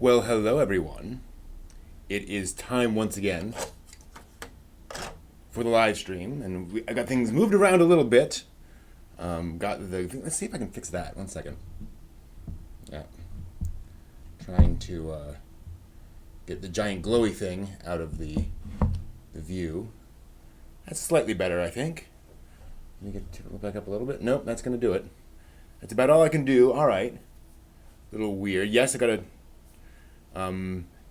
Well, hello everyone. It is time once again for the live stream, and I got things moved around a little bit. Let's see if I can fix that. 1 second. Yeah, trying to get the giant glowy thing out of the view. That's slightly better, I think. Let me get it back up a little bit. Nope, that's gonna do it. That's about all I can do. All right. A little weird. Yes, I gotta.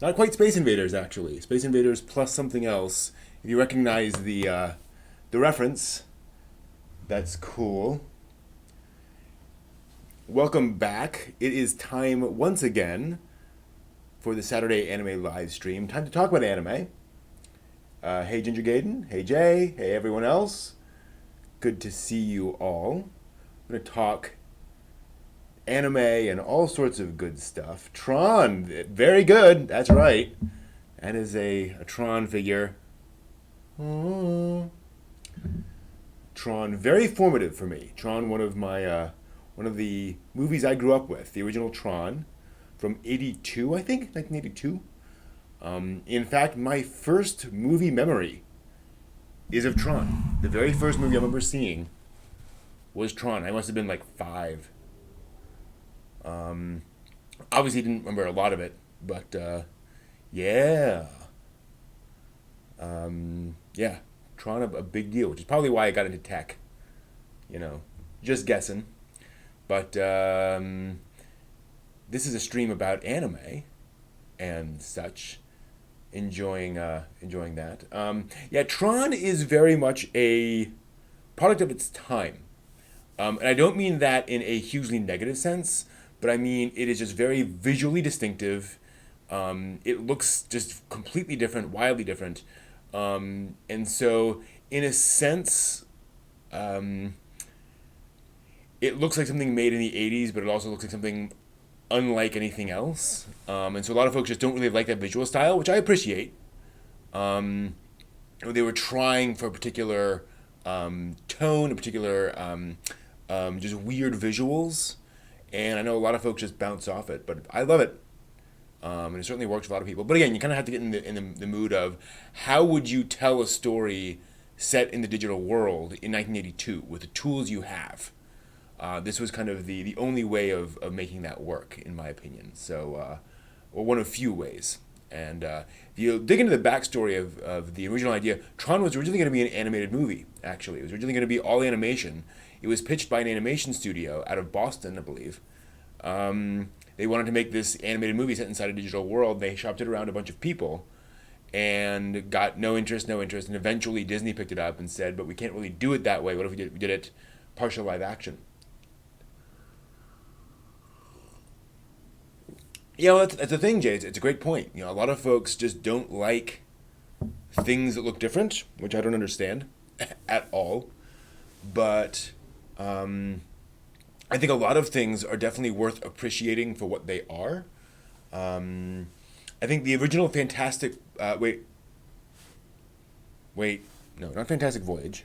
Not quite Space Invaders, actually. Space Invaders plus something else. If you recognize the reference, that's cool. Welcome back. It is time once again for the Saturday Anime live stream. Time to talk about anime. Hey Ginger Gaiden. Hey Jay. Hey everyone else. Good to see you all. I'm going to talk anime and all sorts of good stuff. Tron, very good. That's right. That is a Tron figure. Tron, very formative for me. Tron, one of the movies I grew up with. The original Tron, from '82, I think, 1982. In fact, my first movie memory is of Tron. The very first movie I remember seeing was Tron. I must have been like 5. Obviously didn't remember a lot of it, but yeah. Yeah, Tron a big deal, which is probably why I got into tech. Just guessing. But this is a stream about anime and such. Enjoying that. Yeah, Tron is very much a product of its time. And I don't mean that in a hugely negative sense, but I mean it is just very visually distinctive. It looks just completely different, wildly different. And so, in a sense, it looks like something made in the 80s, but it also looks like something unlike anything else. And so a lot of folks just don't really like that visual style, which I appreciate. They were trying for a particular tone, a particular just weird visuals. And I know a lot of folks just bounce off it, but I love it. And it certainly works for a lot of people. But again, you kind of have to get in the mood of how would you tell a story set in the digital world in 1982 with the tools you have. This was kind of the only way of making that work, in my opinion. So, or one of few ways. And if you dig into the backstory of the original idea, Tron was originally going to be an animated movie, actually. It was originally going to be all animation. It was pitched by an animation studio out of Boston, I believe. They wanted to make this animated movie set inside a digital world. They shopped it around a bunch of people and got no interest. And eventually Disney picked it up and said, but we can't really do it that way. What if we did it partial live action? That's the thing, Jay. It's a great point. A lot of folks just don't like things that look different, which I don't understand at all. But I think a lot of things are definitely worth appreciating for what they are. I think the original Fantastic... no, not Fantastic Voyage.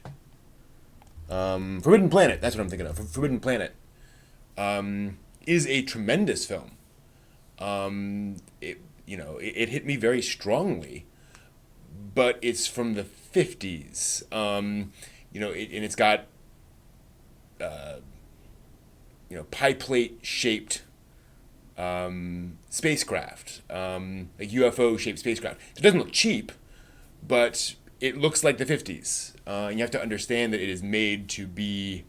Forbidden Planet, that's what I'm thinking of. Forbidden Planet is a tremendous film. It hit me very strongly, but it's from the 50s. And it's got pie plate shaped spacecraft, like UFO shaped spacecraft. It doesn't look cheap, but it looks like the 50s. And you have to understand that it is made to be,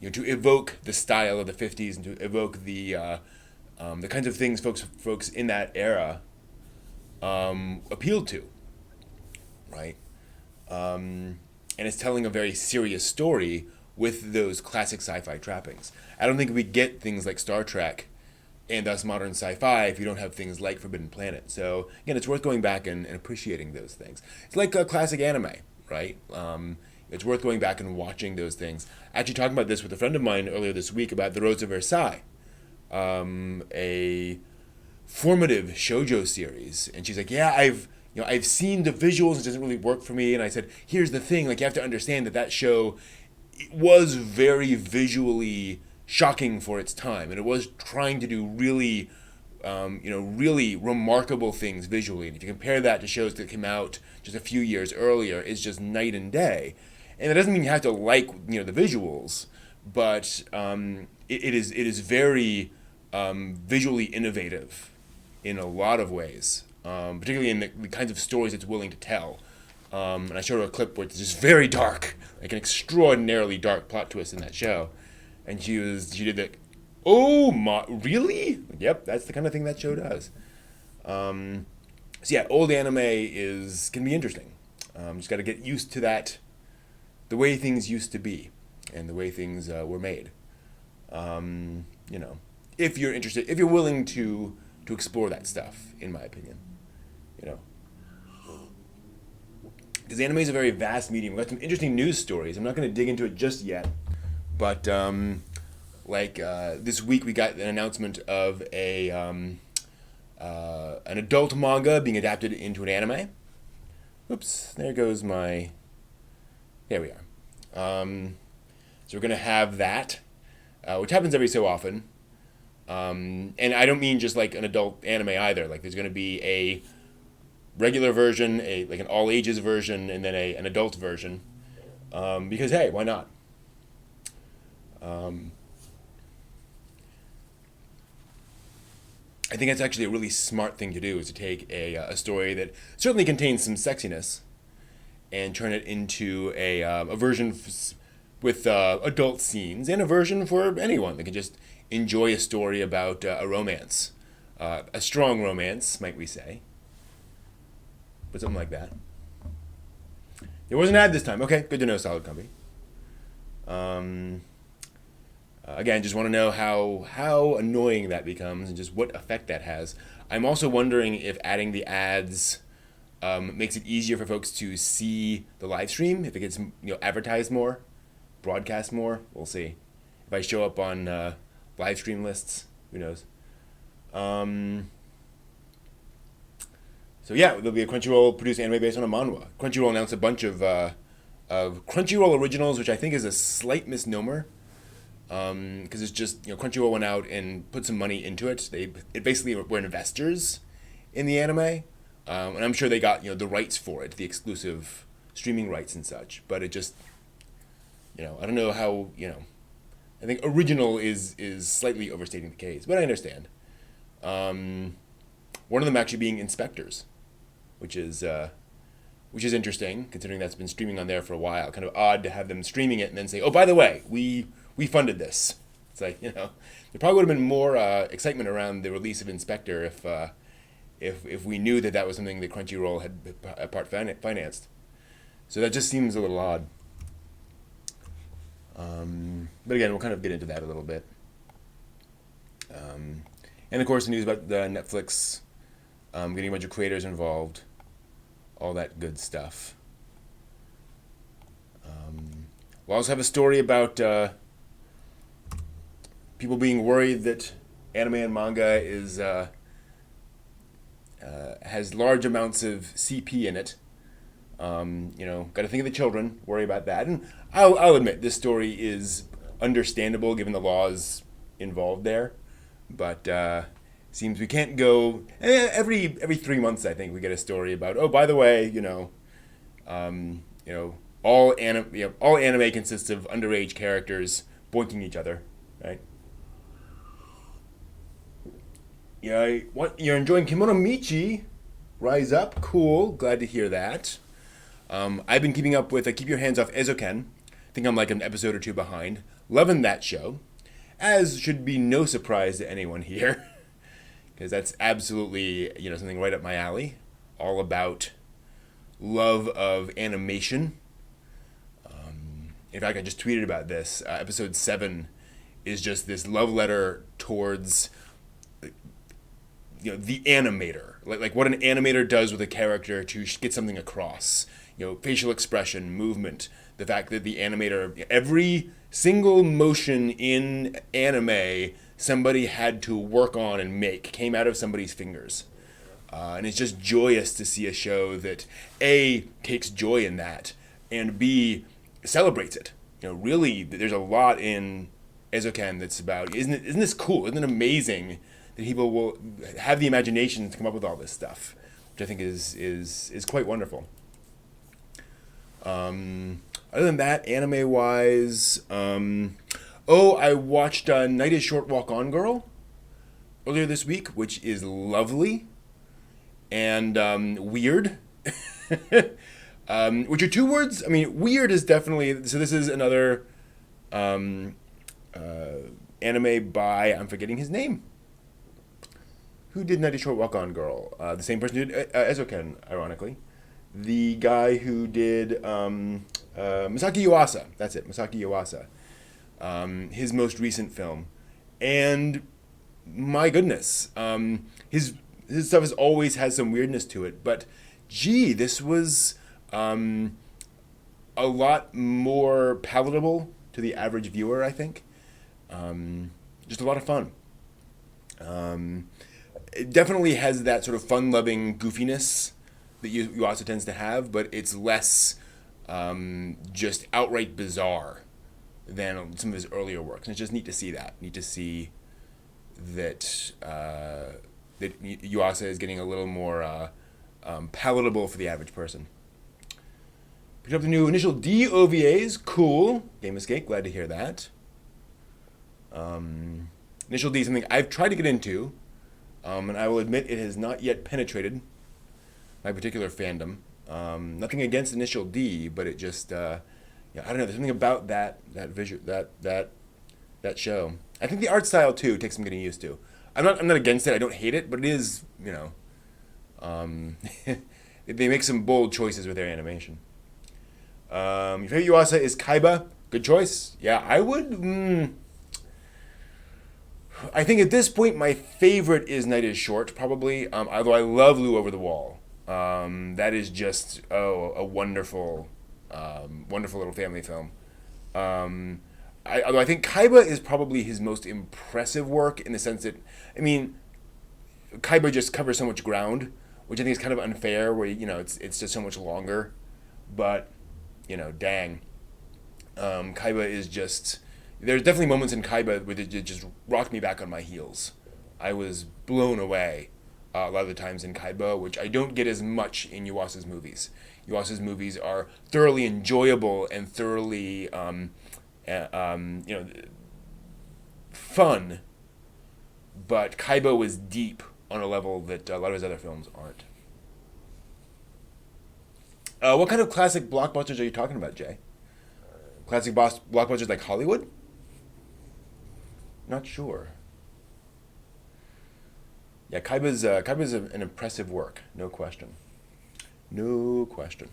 to evoke the style of the 50s and to evoke the kinds of things folks in that era appealed to, right? And it's telling a very serious story with those classic sci-fi trappings. I don't think we get things like Star Trek and thus modern sci-fi if you don't have things like Forbidden Planet. So again, it's worth going back and appreciating those things. It's like a classic anime, right? It's worth going back and watching those things. Actually talking about this with a friend of mine earlier this week about The Rose of Versailles, a formative shoujo series. And she's like, yeah, I've seen the visuals, it doesn't really work for me. And I said, here's the thing, like you have to understand that show was very visually shocking for its time, and it was trying to do really really remarkable things visually. And if you compare that to shows that came out just a few years earlier, it's just night and day. And that doesn't mean you have to like the visuals, but it is very visually innovative in a lot of ways, particularly in the kinds of stories it's willing to tell. And I showed her a clip where it's just very dark, like an extraordinarily dark plot twist in that show, and she did that. Oh my, really? Yep, that's the kind of thing that show does. So yeah, old anime can be interesting. Just got to get used to that, the way things used to be, and the way things were made. If you're interested, if you're willing to explore that stuff, in my opinion, because anime is a very vast medium. We've got some interesting news stories. I'm not going to dig into it just yet, but this week we got an announcement of an adult manga being adapted into an anime. Oops, there goes my. There we are. So we're going to have that, which happens every so often. And I don't mean just like an adult anime either. Like there's going to be a regular version, like an all ages version, and then an adult version. Because hey, why not? I think that's actually a really smart thing to do, is to take a story that certainly contains some sexiness and turn it into a version with adult scenes, and a version for anyone that can just enjoy a story about a romance. A strong romance, might we say. But something like that. There was an ad this time. Okay, good to know, Solid Company. Again, just want to know how annoying that becomes and just what effect that has. I'm also wondering if adding the ads makes it easier for folks to see the live stream, if it gets advertised more, broadcast more. We'll see. If I show up on live stream lists, who knows? So yeah, there'll be a Crunchyroll produced anime based on a manhwa. Crunchyroll announced a bunch of Crunchyroll originals, which I think is a slight misnomer. Because it's just Crunchyroll went out and put some money into it. It basically were investors in the anime, and I'm sure they got the rights for it, the exclusive streaming rights and such. But it just I don't know how I think original is slightly overstating the case, but I understand. One of them actually being Inspectors, which is interesting considering that's been streaming on there for a while. Kind of odd to have them streaming it and then say, oh, by the way, we funded this. It's like, there probably would have been more excitement around the release of Inspector if we knew that was something that Crunchyroll had part financed. So that just seems a little odd. But again, we'll kind of get into that a little bit. And of course, the news about the Netflix getting a bunch of creators involved, all that good stuff. We'll also have a story about people being worried that anime and manga has large amounts of CP in it. Got to think of the children, worry about that. And I'll admit, this story is understandable given the laws involved there. But seems we can't go every 3 months. I think we get a story about, oh, by the way, all anime consists of underage characters boinking each other, right? Yeah, you're enjoying Kimono Michi? Rise up, cool. Glad to hear that. I've been keeping up with Keep Your Hands Off Eizouken. I think I'm like an episode or two behind. Loving that show, as should be no surprise to anyone here, because that's absolutely something right up my alley. All about love of animation. In fact, I just tweeted about this. Episode 7 is just this love letter towards the animator, like what an animator does with a character to get something across. Facial expression, movement, the fact that the animator, every single motion in anime somebody had to work on and came out of somebody's fingers. And it's just joyous to see a show that A, takes joy in that, and B, celebrates it. Really, there's a lot in Eizouken that's about, isn't this cool? Isn't it amazing that people will have the imagination to come up with all this stuff, which I think is quite wonderful. Other than that, anime wise, I watched Night is Short, Walk On Girl earlier this week, which is lovely and weird. Which are two words. I mean, weird is definitely. So this is another anime by, I'm forgetting his name. Who did Night is Short, Walk On Girl? The same person who did Ezoken, ironically. The guy who did Masaki Yuasa. That's it, Masaki Yuasa. His most recent film. And my goodness, his stuff has always had some weirdness to it. But gee, this was a lot more palatable to the average viewer, I think. Just a lot of fun. It definitely has that sort of fun-loving goofiness that Yuasa tends to have, but it's less just outright bizarre than some of his earlier works. And it's just neat to see that. Neat to see that that Yuasa is getting a little more palatable for the average person. Picked up the new Initial D OVAs. Cool. Game Escape. Glad to hear that. Initial D is something I've tried to get into, and I will admit it has not yet penetrated my particular fandom. Nothing against Initial D, but it just, I don't know. There's something about that visual, that show. I think the art style too takes some getting used to. I'm not against it. I don't hate it, but it is, they make some bold choices with their animation. Your favorite Yuasa is Kaiba. Good choice. Yeah, I would. I think at this point my favorite is Night is Short, probably. Although I love Lou Over the Wall. That is just a wonderful, wonderful little family film. Although I think Kaiba is probably his most impressive work in the sense that, I mean, Kaiba just covers so much ground, which I think is kind of unfair. Where it's just so much longer, but dang, Kaiba is just. There's definitely moments in Kaiba where it just rocked me back on my heels. I was blown away a lot of the times in Kaiba, which I don't get as much in Yuasa's movies. Yuasa's movies are thoroughly enjoyable and thoroughly, fun, but Kaiba was deep on a level that a lot of his other films aren't. What kind of classic blockbusters are you talking about, Jay? Classic blockbusters like Hollywood? Not sure. Yeah, Kaiba's an impressive work, no question. No question.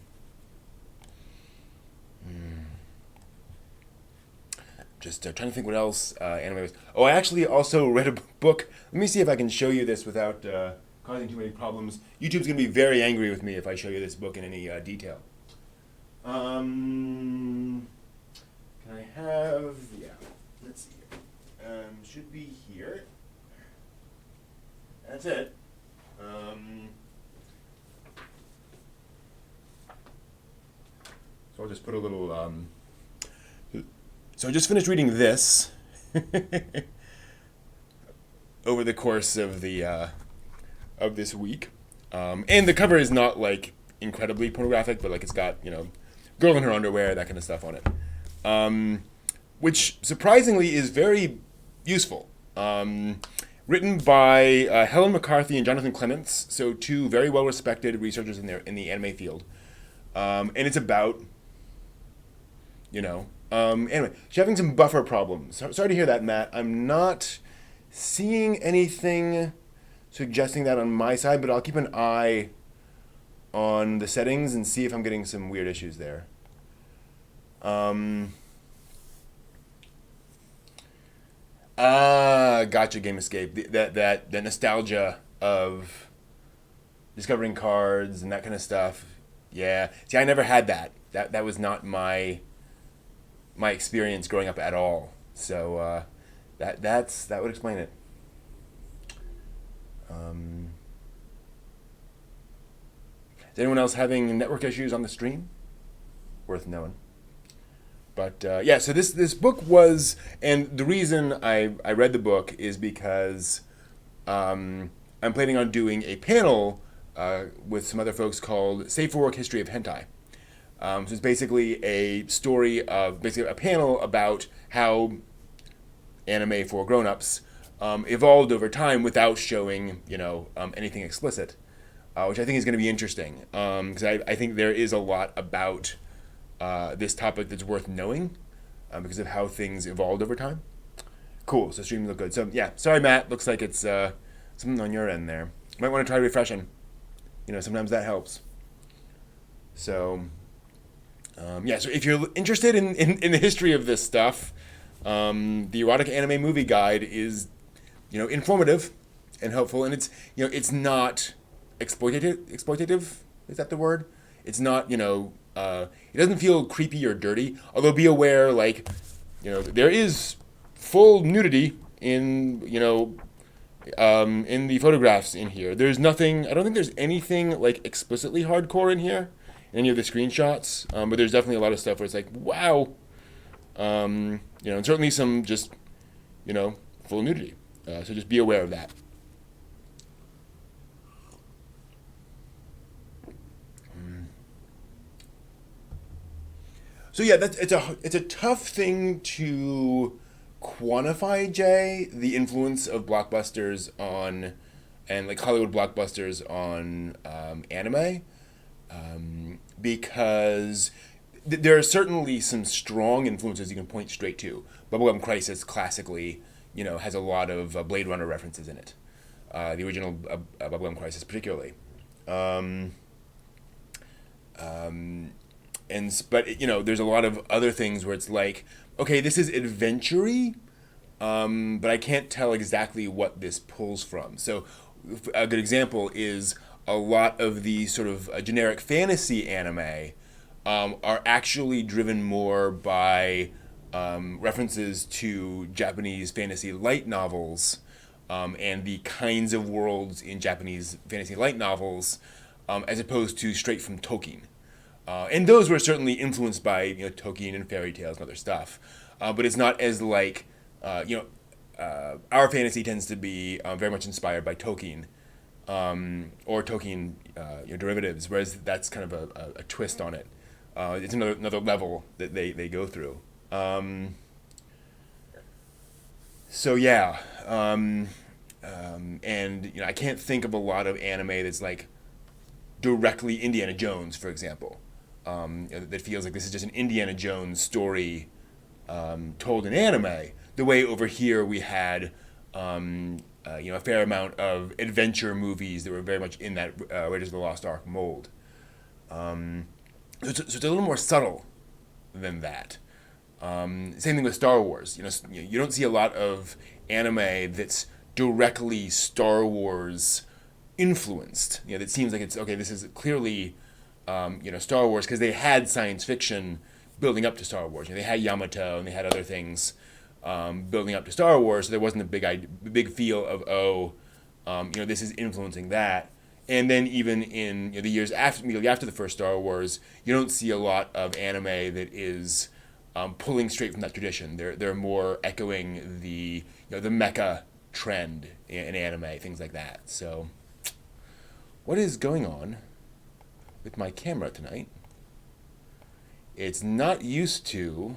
Just trying to think what else anime was. Oh, I actually also read a book. Let me see if I can show you this without causing too many problems. YouTube's going to be very angry with me if I show you this book in any detail. Can I have... Yeah, let's see here. Should be here. That's it. So I'll just put a little... So I just finished reading this over the course of the of this week, and the cover is not like incredibly pornographic, but like it's got girl in her underwear, that kind of stuff on it, which surprisingly is very useful. Written by Helen McCarthy and Jonathan Clements, so two very well respected researchers in the anime field, and it's about anyway, she's having some buffer problems. Sorry to hear that, Matt. I'm not seeing anything suggesting that on my side, but I'll keep an eye on the settings and see if I'm getting some weird issues there. Gotcha, Game Escape. That nostalgia of discovering cards and that kind of stuff. Yeah. See, I never had that. That was not my experience growing up at all. So that would explain it. Is anyone else having network issues on the stream? Worth knowing. But so this book was, and the reason I read the book is because I'm planning on doing a panel with some other folks called Safe for Work History of Hentai. So it's basically a story of basically a panel about how anime for grown-ups evolved over time without showing anything explicit, which I think is going to be interesting because I think there is a lot about this topic that's worth knowing because of how things evolved over time. Cool. So streaming look good. So yeah, sorry Matt. Looks like it's something on your end there. Might want to try refreshing. Sometimes that helps. So yeah. So if you're interested in the history of this stuff, the erotic anime movie guide is informative and helpful, and it's not exploitative. Is that the word? It's not it doesn't feel creepy or dirty. Although be aware, there is full nudity in the photographs in here. There's nothing. I don't think there's anything like explicitly hardcore in here in any of the screenshots. But there's definitely a lot of stuff where it's like, wow. And certainly some just full nudity. So just be aware of that. So yeah, it's a tough thing to quantify, Jay, the influence of blockbusters on and like Hollywood blockbusters on anime, because there are certainly some strong influences you can point straight to. Bubblegum Crisis classically, has a lot of Blade Runner references in it. The original Bubblegum Crisis, particularly. But there's a lot of other things where it's like, okay, this is adventure-y, but I can't tell exactly what this pulls from. So a good example is a lot of the sort of generic fantasy anime are actually driven more by references to Japanese fantasy light novels and the kinds of worlds in Japanese fantasy light novels as opposed to straight from Tolkien. And those were certainly influenced by Tolkien and fairy tales and other stuff, but it's not as like our fantasy tends to be very much inspired by Tolkien or Tolkien derivatives, whereas that's kind of a twist on it. It's another level that they go through. So yeah, and I can't think of a lot of anime that's like directly Indiana Jones, for example. That feels like this is just an Indiana Jones story told in anime. The way over here we had a fair amount of adventure movies that were very much in that Raiders of the Lost Ark mold. So it's a little more subtle than that. Same thing with Star Wars. You don't see a lot of anime that's directly Star Wars influenced. That seems like it's okay. This is clearly, Star Wars because they had science fiction building up to Star Wars. They had Yamato and they had other things building up to Star Wars. So there wasn't a big feel of this is influencing that. And then even in the years immediately after the first Star Wars, you don't see a lot of anime that is pulling straight from that tradition. They're more echoing the the mecha trend in anime, things like that. So, what is going on with my camera tonight? It's not used to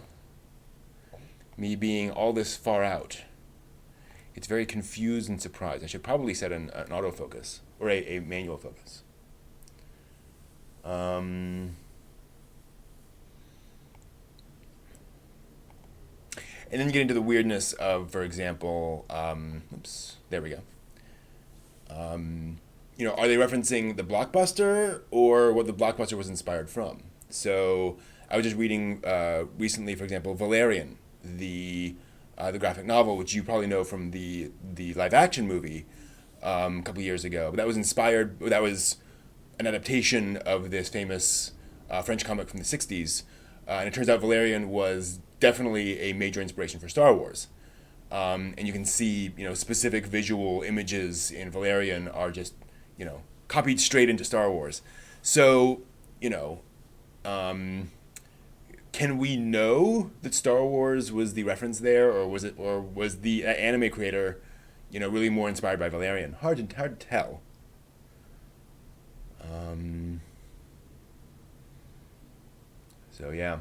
me being all this far out. It's very confused and surprised. I should probably set an autofocus or a manual focus. And then you get into the weirdness of, for example, oops, there we go. Are they referencing the blockbuster or what the blockbuster was inspired from? So I was just reading recently, for example, Valerian, the graphic novel, which you probably know from the live action movie a couple years ago. But that was inspired. That was an adaptation of this famous French comic from the '60s, and it turns out Valerian was definitely a major inspiration for Star Wars. And you can see, specific visual images in Valerian are just, copied straight into Star Wars. So, can we know that Star Wars was the reference there, or was the anime creator, really more inspired by Valerian. Hard to tell. Um, so yeah.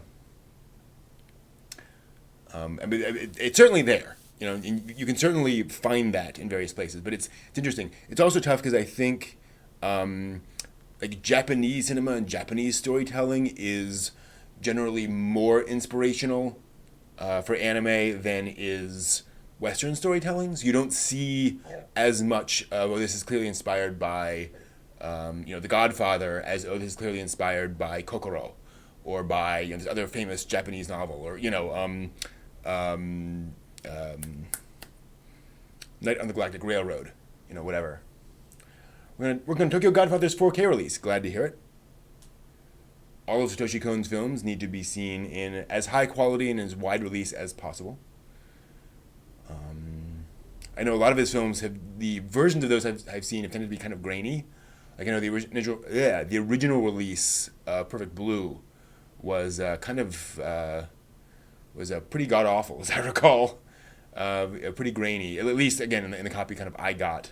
I mean, it's certainly there. And you can certainly find that in various places. But it's interesting. It's also tough because I think like Japanese cinema and Japanese storytelling is generally more inspirational for anime than is Western storytelling. So you don't see as much of, oh, this is clearly inspired by, The Godfather, as, oh, this is clearly inspired by Kokoro, or by this other famous Japanese novel, or um, um, Night on the Galactic Railroad, whatever. We're gonna Tokyo Godfather's 4K release. Glad to hear it. All of Satoshi Kon's films need to be seen in as high quality and as wide release as possible. I know a lot of his films have, the versions of those I've seen have tended to be kind of grainy. Like I know the original release, Perfect Blue, was was pretty god awful, as I recall. Pretty grainy, at least again in the copy kind of I got.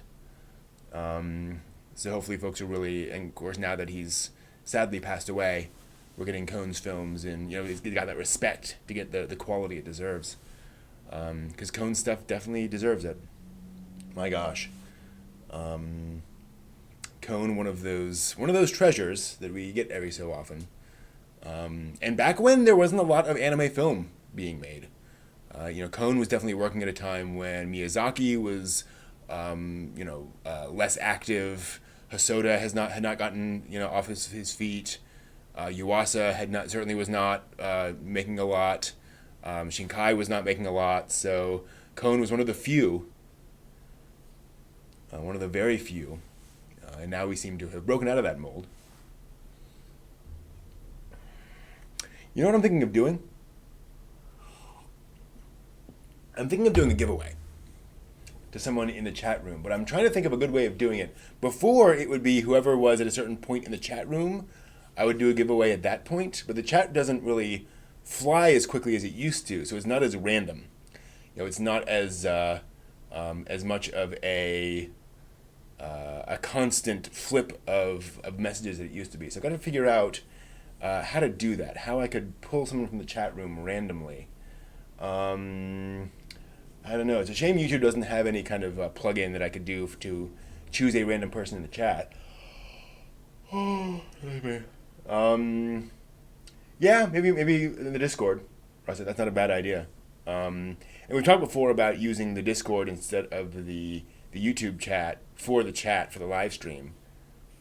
So hopefully folks are really, and of course now that he's sadly passed away, we're getting Kon's films, and he's got that respect to get the quality it deserves. Because Kon's stuff definitely deserves it. My gosh. Kon, one of those treasures that we get every so often. And back when there wasn't a lot of anime film being made. Kon was definitely working at a time when Miyazaki was, less active. Hosoda had not gotten off his feet. Yuasa certainly was not making a lot. Shinkai was not making a lot. So Kon was one of the few, one of the very few, and now we seem to have broken out of that mold. You know what I'm thinking of doing? I'm thinking of doing a giveaway to someone in the chat room, but I'm trying to think of a good way of doing it. Before, it would be whoever was at a certain point in the chat room, I would do a giveaway at that point, but the chat doesn't really fly as quickly as it used to, so it's not as random. It's not as much of a constant flip of messages that it used to be. So I've got to figure out how to do that, how I could pull someone from the chat room randomly. I don't know. It's a shame YouTube doesn't have any kind of plug-in that I could do to choose a random person in the chat. Yeah, maybe in the Discord. Russ, that's not a bad idea. And we've talked before about using the Discord instead of the YouTube chat for the live stream.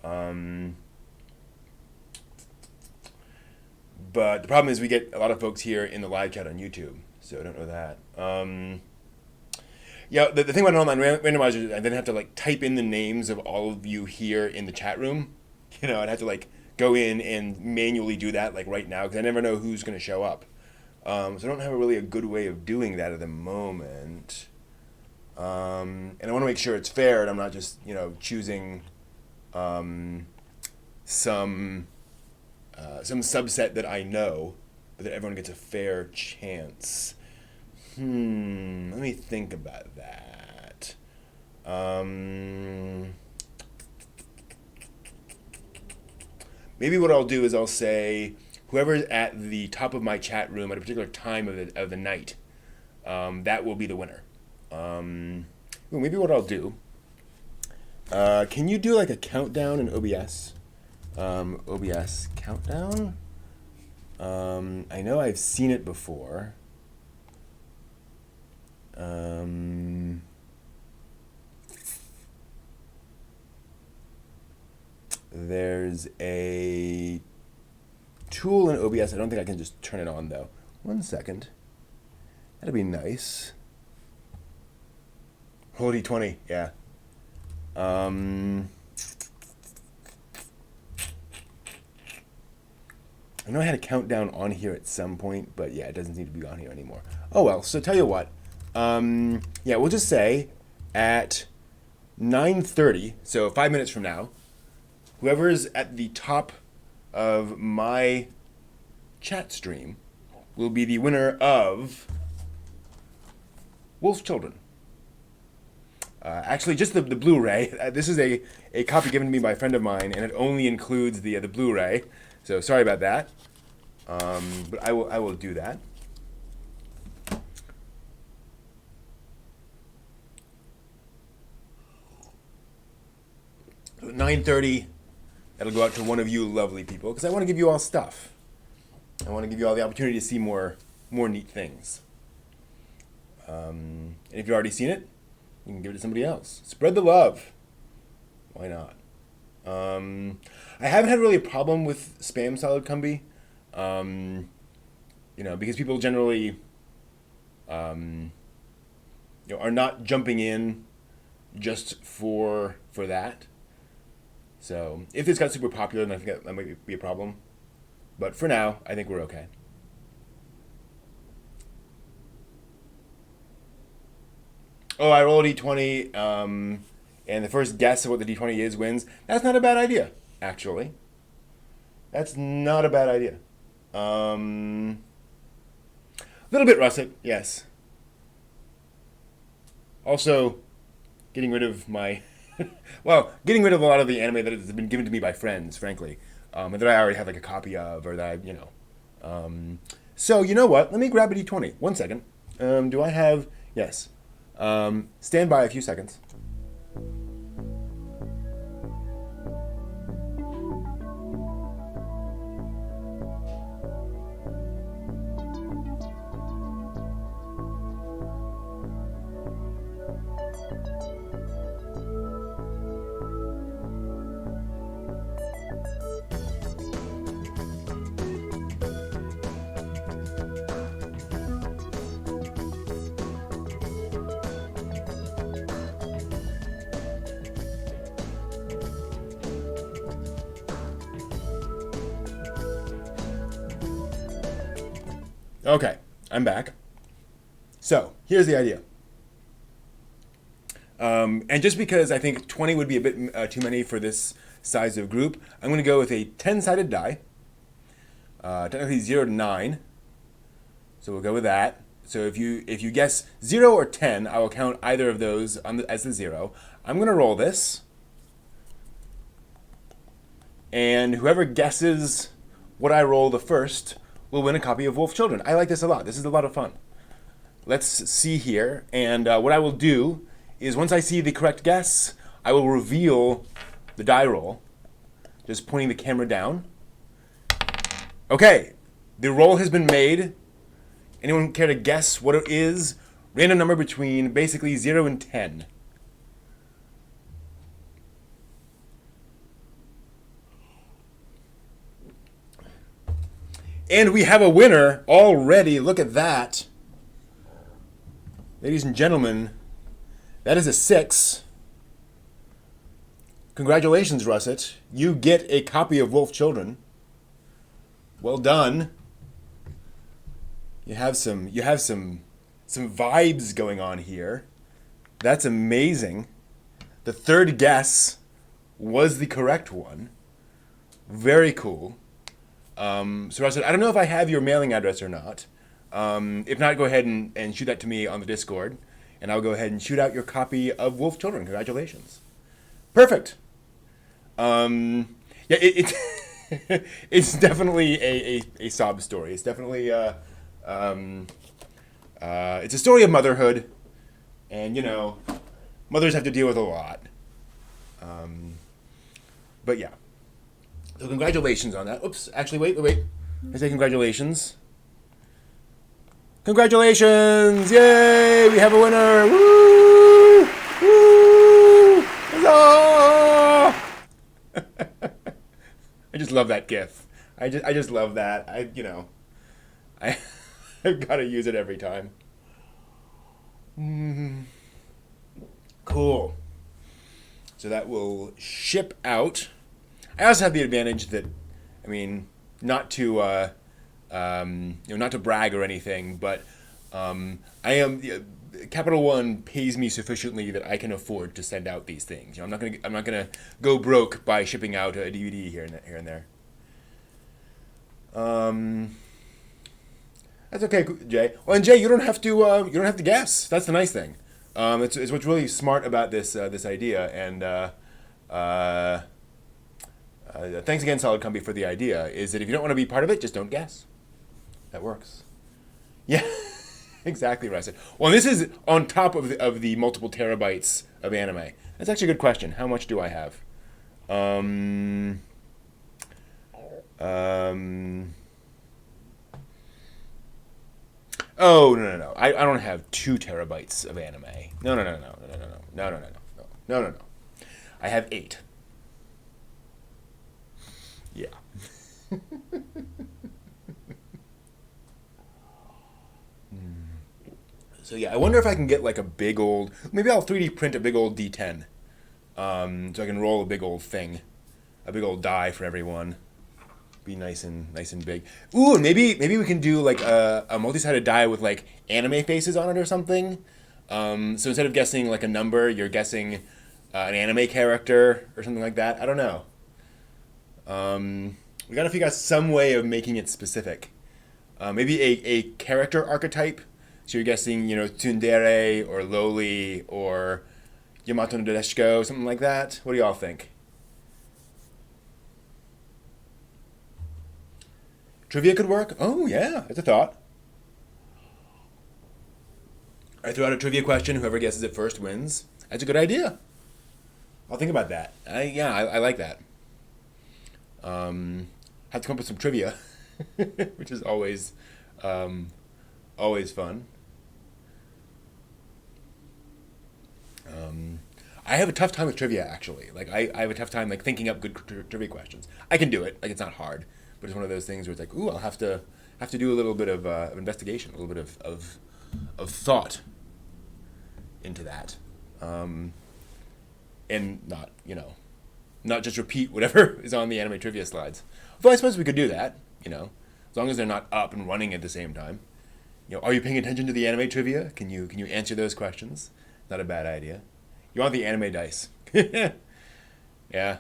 But the problem is we get a lot of folks here in the live chat on YouTube, so I don't know that. The thing about an online randomizer is I then have to type in the names of all of you here in the chat room. I'd have to go in and manually do that right now because I never know who's going to show up. So I don't have a good way of doing that at the moment. And I want to make sure it's fair and I'm not just choosing some subset that I know, but that everyone gets a fair chance. Let me think about that. Maybe what I'll do is I'll say whoever's at the top of my chat room at a particular time of the night, that will be the winner. Maybe what I'll do. Can you do a countdown in OBS? OBS countdown. I know I've seen it before. There's a tool in OBS. I don't think I can just turn it on though. 1 second. That'd be nice. Hold D20, yeah. I know I had a countdown on here at some point, but yeah, it doesn't seem to be on here anymore. Oh well, so tell you what. We'll just say at 9:30, so 5 minutes from now, whoever's at the top of my chat stream will be the winner of Wolf's Children. Actually, just the Blu-ray. This is a copy given to me by a friend of mine, and it only includes the Blu-ray. So sorry about that. But I will do that. So at 9:30, that'll go out to one of you lovely people because I want to give you all stuff. I want to give you all the opportunity to see more neat things. And if you've already seen it, you can give it to somebody else. Spread the love. Why not? I haven't had really a problem with spam Salad Cumby. Because people generally, are not jumping in just for that. So if this got super popular, then I think that might be a problem. But for now, I think we're okay. Oh, I roll a d20, and the first guess of what the d20 is wins. That's not a bad idea, actually. That's not a bad idea. A little bit russet, yes. Also, getting rid of my... getting rid of a lot of the anime that has been given to me by friends, frankly. And that I already have like a copy of, or that So, you know what? Let me grab a d20. 1 second. Do I have... Yes. Stand by a few seconds. Okay, I'm back. So, here's the idea. And just because I think 20 would be a bit too many for this size of group, I'm going to go with a 10-sided die. Technically 0 to 9. So we'll go with that. So if you guess 0 or 10, I will count either of those as the 0. I'm going to roll this. And whoever guesses what I roll the first will win a copy of Wolf Children. I like this a lot. This is a lot of fun. Let's see here. And what I will do is once I see the correct guess, I will reveal the die roll, just pointing the camera down. Okay, the roll has been made. Anyone care to guess what it is? Random number between basically 0 and 10. And we have a winner already. Look at that. Ladies and gentlemen, that is a 6. Congratulations, Russet. You get a copy of Wolf Children. Well done. You have some vibes going on here. That's amazing. The third guess was the correct one. Very cool. So Russet, I don't know if I have your mailing address or not. If not, go ahead and shoot that to me on the Discord, and I'll go ahead and shoot out your copy of Wolf Children. Congratulations. Perfect. It's definitely a sob story. It's definitely it's a story of motherhood, and mothers have to deal with a lot. But yeah. So congratulations on that. Oops, actually, wait. I say congratulations. Congratulations! Yay! We have a winner! Woo! Woo! Huzzah! I just love that GIF. I just love that. I've got to use it every time. Cool. So that will ship out. I also have the advantage that, not to not to brag or anything, but Capital One pays me sufficiently that I can afford to send out these things. I'm not gonna go broke by shipping out a DVD here and there. That's okay, Jay. Well, and Jay, you don't have to guess. That's the nice thing. It's what's really smart about this idea, and thanks again, Solid Company, for the idea. Is that if you don't want to be part of it, just don't guess. That works. Yeah, exactly what I said. Well, this is on top of the multiple terabytes of anime. That's actually a good question. How much do I have? Um, um, oh no. I don't have 2 terabytes of anime. No. I have 8. Yeah. So yeah, I wonder if I can get like a big old. Maybe I'll 3D print a big old D10, so I can roll a big old thing, a big old die for everyone. Be nice and big. Ooh, and maybe we can do like a multi-sided die with like anime faces on it or something. So instead of guessing like a number, you're guessing an anime character or something like that. I don't know. We got to figure out some way of making it specific. Maybe a character archetype. So you're guessing, Tsundere or Loli or Yamato no Nadeshiko, something like that. What do y'all think? Trivia could work? Oh, yeah, it's a thought. I throw out a trivia question. Whoever guesses it first wins. That's a good idea. I'll think about that. I like that. Have to come up with some trivia, which is um, always fun. I have a tough time with trivia, actually. Like, I have a tough time, like, thinking up good trivia questions. I can do it. Like, it's not hard. But it's one of those things where it's like, ooh, I'll have to do a little bit of investigation, a little bit of thought into that. And not just repeat whatever is on the anime trivia slides. Although I suppose we could do that, as long as they're not up and running at the same time. Are you paying attention to the anime trivia? Can you answer those questions? Not a bad idea. You want the anime dice? Yeah,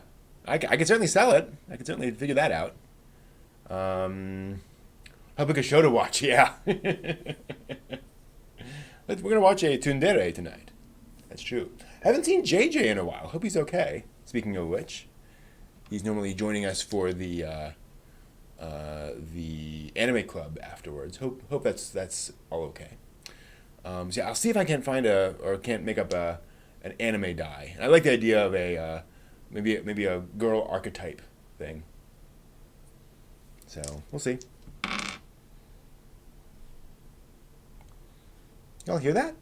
I could certainly sell it. I could certainly figure that out. How big a show to watch? Yeah, we're gonna watch a Tsundere tonight. That's true. I haven't seen JJ in a while. Hope he's okay. Speaking of which, he's normally joining us for the anime club afterwards. Hope that's all okay. So yeah, I'll see if I can find or can't make up an anime die. And I like the idea of a maybe a girl archetype thing. So we'll see. Y'all hear that?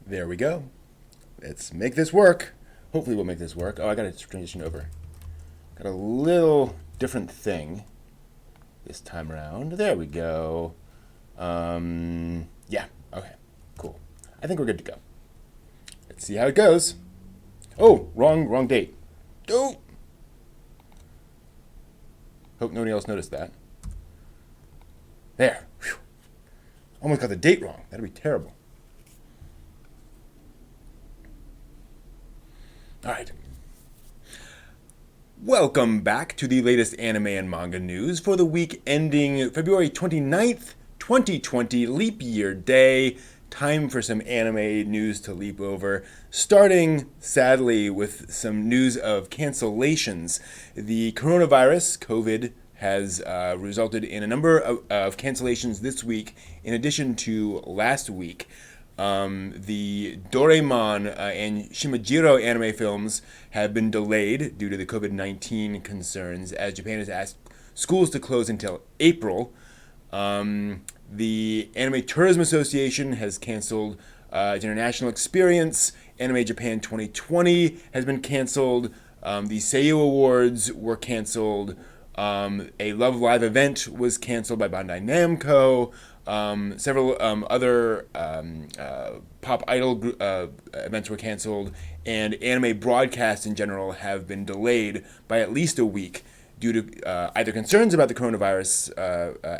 There we go. Let's make this work. Hopefully we'll make this work. Oh, I gotta transition over. Got a little different thing this time around. There we go. Yeah, okay, cool. I think we're good to go. Let's see how it goes. Oh, wrong date. Oh! Hope nobody else noticed that. There. Whew. Almost got the date wrong. That'd be terrible. All right. Welcome back to the latest anime and manga news for the week ending February 29th, 2020, leap year day. Time for some anime news to leap over, starting, sadly, with some news of cancellations. The coronavirus, COVID, has resulted in a number of cancellations this week, in addition to last week. The Doraemon and Shimajiro anime films have been delayed due to the COVID-19 concerns, as Japan has asked schools to close until April. The Anime Tourism Association has canceled its International Experience. Anime Japan 2020 has been canceled. The Seiyu Awards were canceled. A Love Live event was canceled by Bandai Namco. Several other pop idol events were canceled, and anime broadcasts in general have been delayed by at least a week due to either concerns about the coronavirus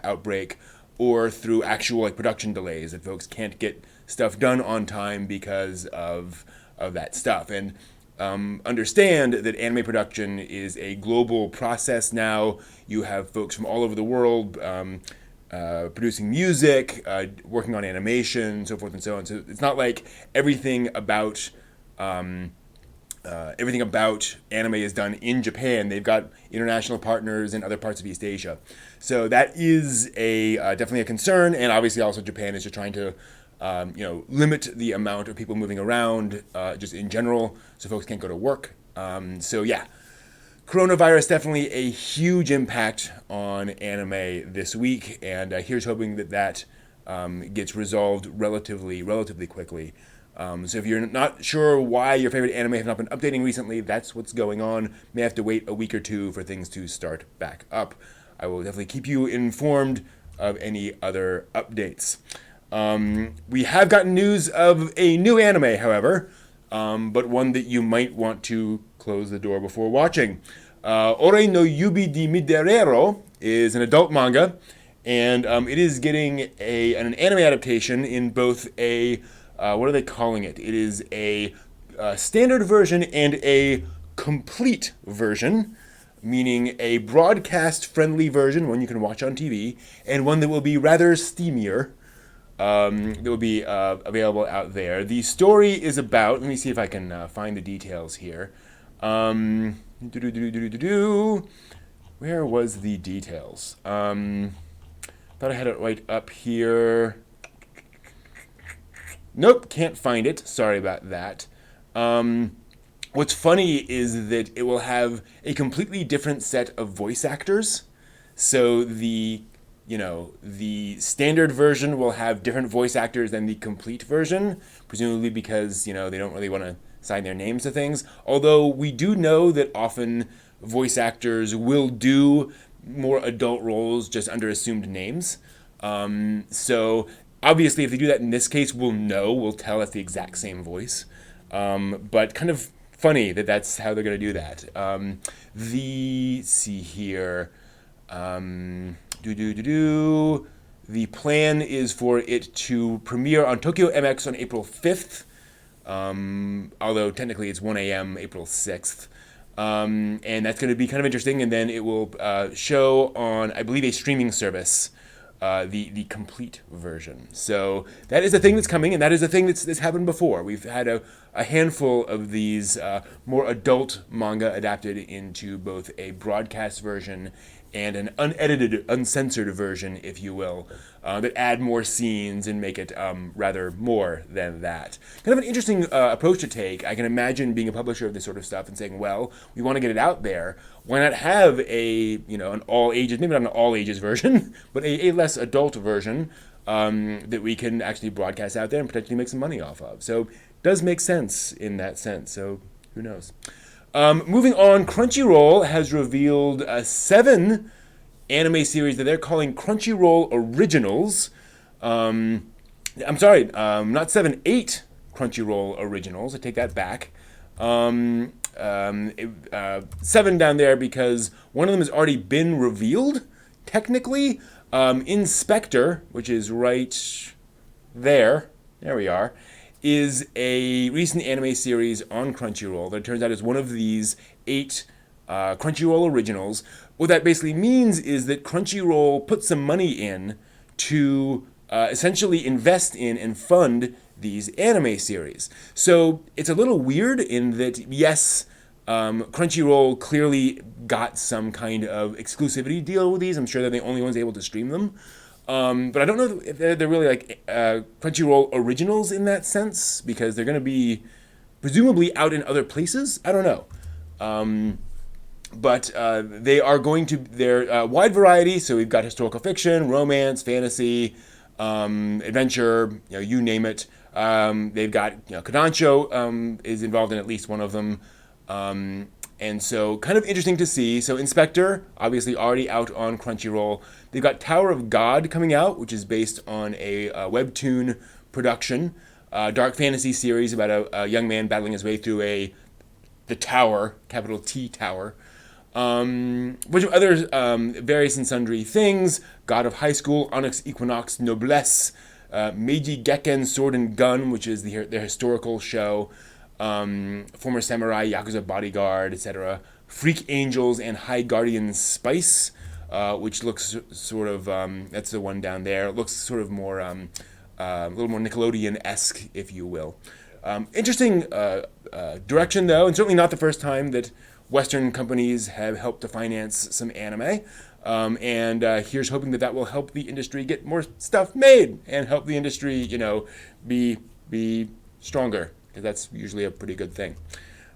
outbreak or through actual production delays that folks can't get stuff done on time because of that stuff. And understand that anime production is a global process now. You have folks from all over the world producing music, working on animation, so forth and so on. So it's not like everything about anime is done in Japan. They've got international partners in other parts of East Asia. So that is definitely a concern, and obviously also Japan is just trying to limit the amount of people moving around just in general, so folks can't go to work. So yeah, coronavirus definitely a huge impact on anime this week, and here's hoping that gets resolved relatively quickly. So if you're not sure why your favorite anime have not been updating recently, that's what's going on. May have to wait a week or two for things to start back up. I will definitely keep you informed of any other updates. We have gotten news of a new anime, however, but one that you might want to close the door before watching. Ore no Yubi di Midorero is an adult manga, and it is getting an anime adaptation in both what are they calling it? It is a standard version and a complete version, meaning a broadcast-friendly version, one you can watch on TV, and one that will be rather steamier. That will be available out there. The story is about, let me see if I can find the details here. Where was the details? Thought I had it right up here. Nope, can't find it. Sorry about that. What's funny is that it will have a completely different set of voice actors. So the standard version will have different voice actors than the complete version, presumably because, they don't really want to sign their names to things. Although we do know that often voice actors will do more adult roles just under assumed names. So obviously if they do that in this case, we'll tell it's the exact same voice. But kind of funny that that's how they're going to do that. Let's see here. The plan is for it to premiere on Tokyo MX on April 5th, although technically it's 1 a.m. April 6th. And that's going to be kind of interesting, and then it will show on, I believe, a streaming service, the complete version. So that is a thing that's coming, and that is a thing that's happened before. We've had a handful of these more adult manga adapted into both a broadcast version and an unedited, uncensored version, if you will, that add more scenes and make it rather more than that. Kind of an interesting approach to take. I can imagine being a publisher of this sort of stuff and saying, well, we want to get it out there. Why not have an all ages, maybe not an all ages version, but a less adult version that we can actually broadcast out there and potentially make some money off of. So it does make sense in that sense. So who knows? Moving on, Crunchyroll has revealed 7 anime series that they're calling Crunchyroll Originals. I'm sorry, not 7, 8 Crunchyroll Originals. I take that back. 7 down there because one of them has already been revealed, technically. Inspector, which is right there we are, is a recent anime series on Crunchyroll that turns out is one of these 8 Crunchyroll originals. What that basically means is that Crunchyroll put some money in to essentially invest in and fund these anime series. So it's a little weird in that, yes, Crunchyroll clearly got some kind of exclusivity deal with these. I'm sure they're the only ones able to stream them. But I don't know if they're really like Crunchyroll originals in that sense, because they're going to be presumably out in other places. I don't know. But they are going to, they're wide variety. So we've got historical fiction, romance, fantasy, adventure, you name it. They've got, Kodansha is involved in at least one of them. And so, kind of interesting to see. So, Inspector, obviously already out on Crunchyroll. They've got Tower of God coming out, which is based on a webtoon production, dark fantasy series about a young man battling his way through the tower, capital T Tower. Bunch of other various and sundry things. God of High School, Onyx Equinox Noblesse, Meiji Gekken Sword and Gun, which is their historical show. Former Samurai, Yakuza Bodyguard, etc. Freak Angels and High Guardian Spice, which looks sort of, that's the one down there. It looks sort of more, a little more Nickelodeon-esque, if you will. Interesting direction, though, and certainly not the first time that Western companies have helped to finance some anime. And here's hoping that will help the industry get more stuff made and help the industry, be stronger, because that's usually a pretty good thing.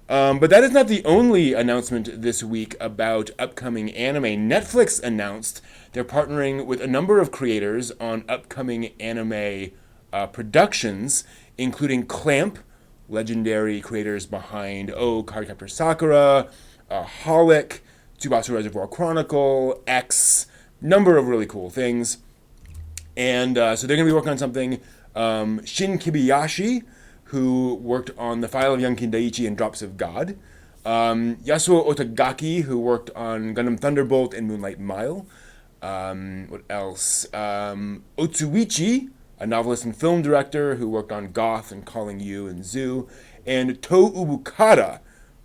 But that is not the only announcement this week about upcoming anime. Netflix announced they're partnering with a number of creators on upcoming anime productions, including Clamp, legendary creators behind Cardcaptor Sakura, Holic, Tsubasa Reservoir Chronicle, X, number of really cool things. And so they're going to be working on something. Shin Kibayashi, who worked on The File of Young Kindaichi and Drops of God. Yasuo Otagaki, who worked on Gundam Thunderbolt and Moonlight Mile. What else? Otsuichi, a novelist and film director who worked on Goth and Calling You and Zoo. And To Ubukata,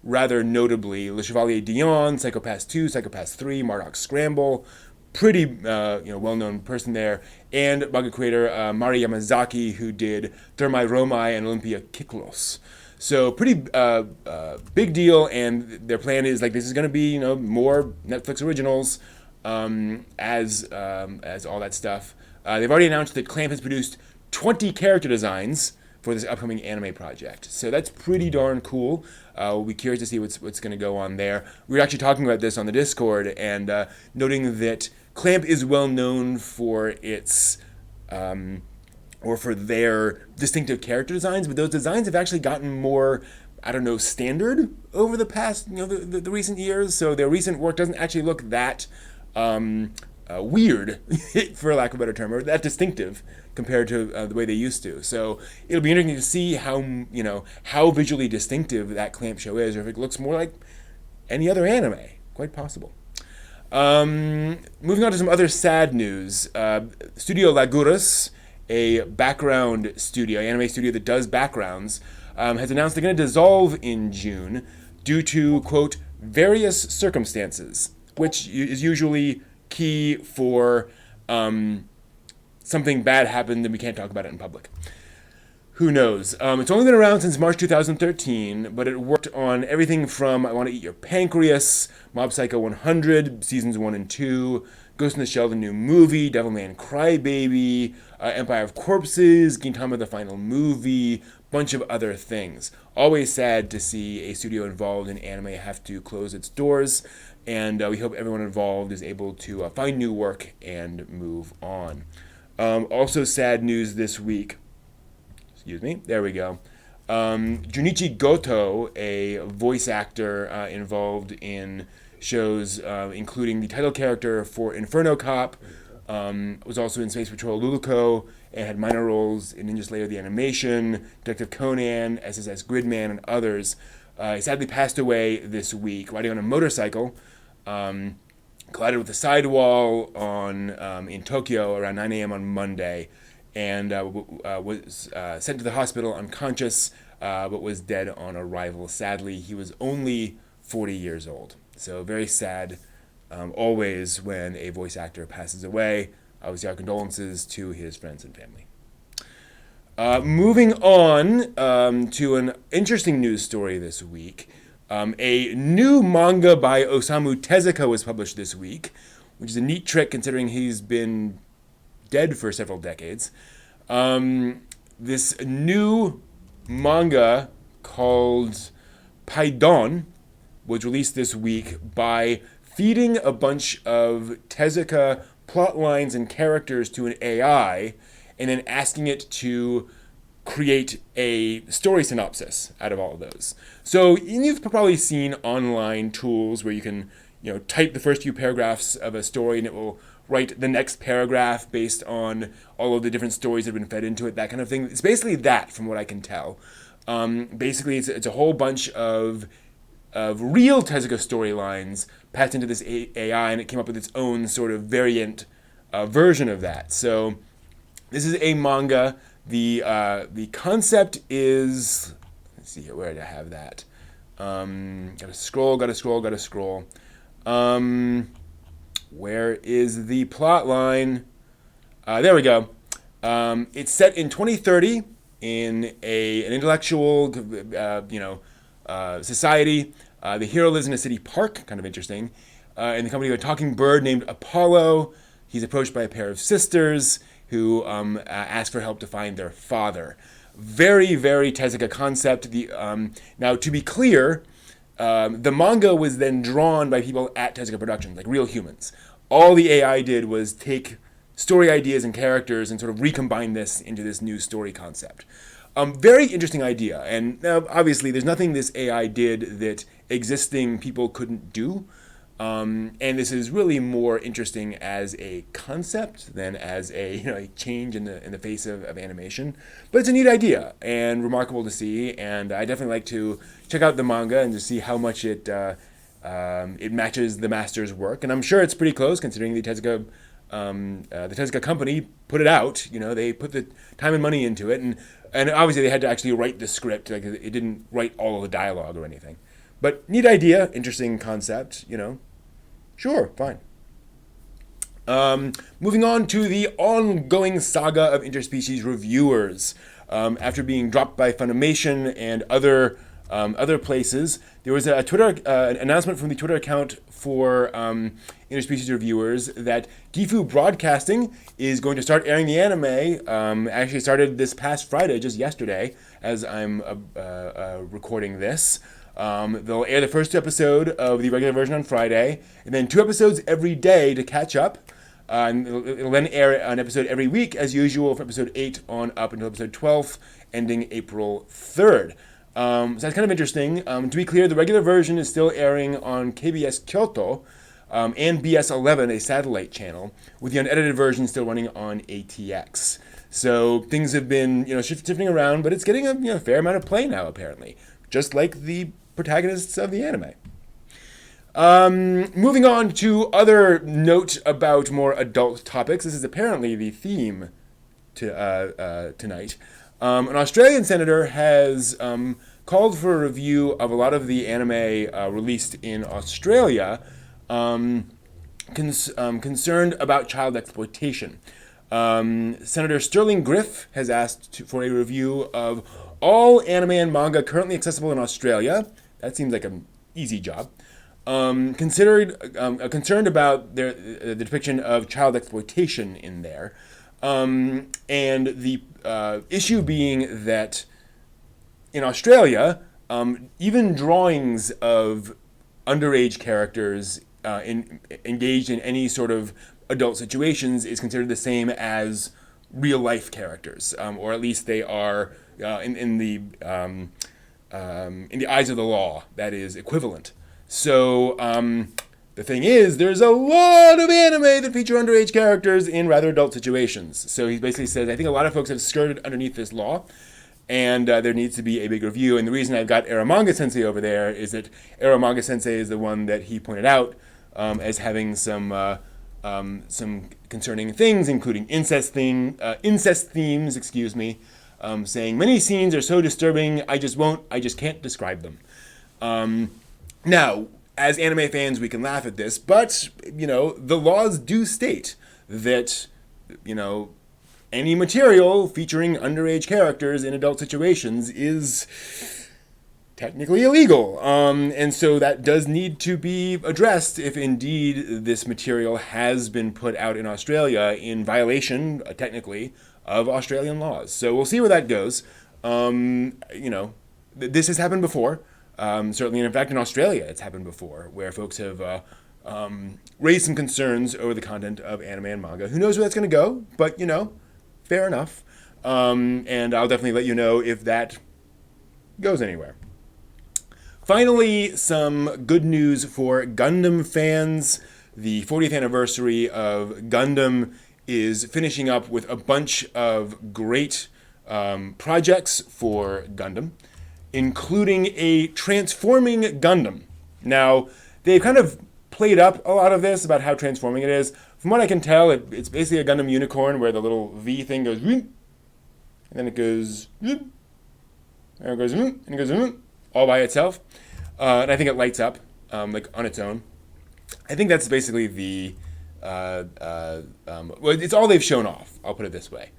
rather notably, Le Chevalier Dion, Psycho-Pass 2, Psycho-Pass 3, Marduk Scramble. Pretty well-known person there. And manga creator Mari Yamazaki, who did Thermae Romae and Olympia Kiklos. So pretty big deal, and their plan is this is going to be more Netflix originals as all that stuff. They've already announced that Clamp has produced 20 character designs for this upcoming anime project. So that's pretty darn cool. We'll be curious to see what's going to go on there. We were actually talking about this on the Discord and noting that Clamp is well known for its or for their distinctive character designs, but those designs have actually gotten more, standard over the past, the recent years. So their recent work doesn't actually look that weird, for lack of a better term, or that distinctive compared to the way they used to. So it'll be interesting to see how visually distinctive that Clamp show is, or if it looks more like any other anime. Quite possible. Moving on to some other sad news. Studio Laguras, a background studio, anime studio that does backgrounds, has announced they're going to dissolve in June due to, quote, various circumstances, which is usually key for something bad happened and we can't talk about it in public. Who knows? It's only been around since March 2013, but it worked on everything from I Want to Eat Your Pancreas, Mob Psycho 100, Seasons 1 and 2, Ghost in the Shell, the new movie, Devilman Crybaby, Empire of Corpses, Gintama, the final movie, bunch of other things. Always sad to see a studio involved in anime have to close its doors, and we hope everyone involved is able to find new work and move on. Also sad news this week. Excuse me. There we go. Junichi Goto, a voice actor involved in shows including the title character for Inferno Cop, was also in Space Patrol Luluko, and had minor roles in Ninja Slayer the Animation, Detective Conan, SSS Gridman, and others. He sadly passed away this week riding on a motorcycle. Collided with a sidewall in Tokyo around 9 a.m. on Monday, and was sent to the hospital unconscious, but was dead on arrival. Sadly, he was only 40 years old. So very sad, always when a voice actor passes away. Obviously, our condolences to his friends and family. Moving on to an interesting news story this week. A new manga by Osamu Tezuka was published this week, which is a neat trick considering he's been dead for several decades. This new manga called Paidon was released this week by feeding a bunch of Tezuka plot lines and characters to an AI and then asking it to create a story synopsis out of all of those. So you've probably seen online tools where you can, type the first few paragraphs of a story and it will write the next paragraph based on all of the different stories that have been fed into it, that kind of thing. It's basically that, from what I can tell. Basically, it's a whole bunch of real Tezuka storylines passed into this AI, and it came up with its own sort of variant version of that. So this is a manga. The concept is, let's see here, where did I have that? Gotta scroll. Where is the plot line? There we go. It's set in 2030 in an intellectual, society. The hero lives in a city park, kind of interesting. In the company of a talking bird named Apollo. He's approached by a pair of sisters who ask for help to find their father. Very, very Tezuka concept. Now, to be clear, the manga was then drawn by people at Tezuka Productions, like real humans. All the AI did was take story ideas and characters and sort of recombine this into this new story concept. Very interesting idea. And obviously, there's nothing this AI did that existing people couldn't do. And this is really more interesting as a concept than as a change in the face of animation. But it's a neat idea and remarkable to see. And I definitely like to check out the manga and to see how much it matches the master's work. And I'm sure it's pretty close, considering the Tezuka company put it out. They put the time and money into it, and obviously they had to actually write the script. Like, it didn't write all of the dialogue or anything. But neat idea, interesting concept. Sure, fine. Moving on to the ongoing saga of interspecies reviewers. After being dropped by Funimation and other places, there was a an announcement from the Twitter account for interspecies reviewers that Gifu Broadcasting is going to start airing the anime. Actually started this past Friday, just yesterday, as I'm recording this. They'll air the first episode of the regular version on Friday, and then 2 episodes every day to catch up. And it'll then air an episode every week, as usual, from episode 8 on up until episode 12, ending April 3rd. So that's kind of interesting. To be clear, the regular version is still airing on KBS Kyoto and BS11, a satellite channel, with the unedited version still running on ATX. So things have been shifting around, but it's getting a fair amount of play now, apparently, just like the protagonists of the anime. Moving on to other note about more adult topics. This is apparently the theme tonight. An Australian senator has called for a review of a lot of the anime released in Australia, concerned about child exploitation. Senator Sterling Griff has asked for a review of all anime and manga currently accessible in Australia. That seems like an easy job. Concerned about the depiction of child exploitation in there. And the issue being that in Australia, even drawings of underage characters engaged in any sort of adult situations is considered the same as real life characters, or at least they are in the eyes of the law, that is equivalent. So the thing is, there's a lot of anime that feature underage characters in rather adult situations. So he basically says, I think a lot of folks have skirted underneath this law, and there needs to be a big review. And the reason I've got Aramanga Sensei over there is that Aramanga Sensei is the one that he pointed out as having some concerning things, including incest themes, saying many scenes are so disturbing, I just can't describe them. Now, as anime fans, we can laugh at this, but, the laws do state that, any material featuring underage characters in adult situations is technically illegal. And so that does need to be addressed if indeed this material has been put out in Australia in violation, technically, of Australian laws. So we'll see where that goes. This has happened before. Certainly, and in fact, in Australia, it's happened before, where folks have raised some concerns over the content of anime and manga. Who knows where that's going to go, but, fair enough. And I'll definitely let you know if that goes anywhere. Finally, some good news for Gundam fans. The 40th anniversary of Gundam is finishing up with a bunch of great projects for Gundam, including a transforming Gundam. Now, they've kind of played up a lot of this about how transforming it is. From what I can tell, it's basically a Gundam unicorn where the little V thing goes, and then it goes, and it goes, and it goes, all by itself. And I think it lights up like on its own. I think that's basically the well, it's all they've shown off. I'll put it this way.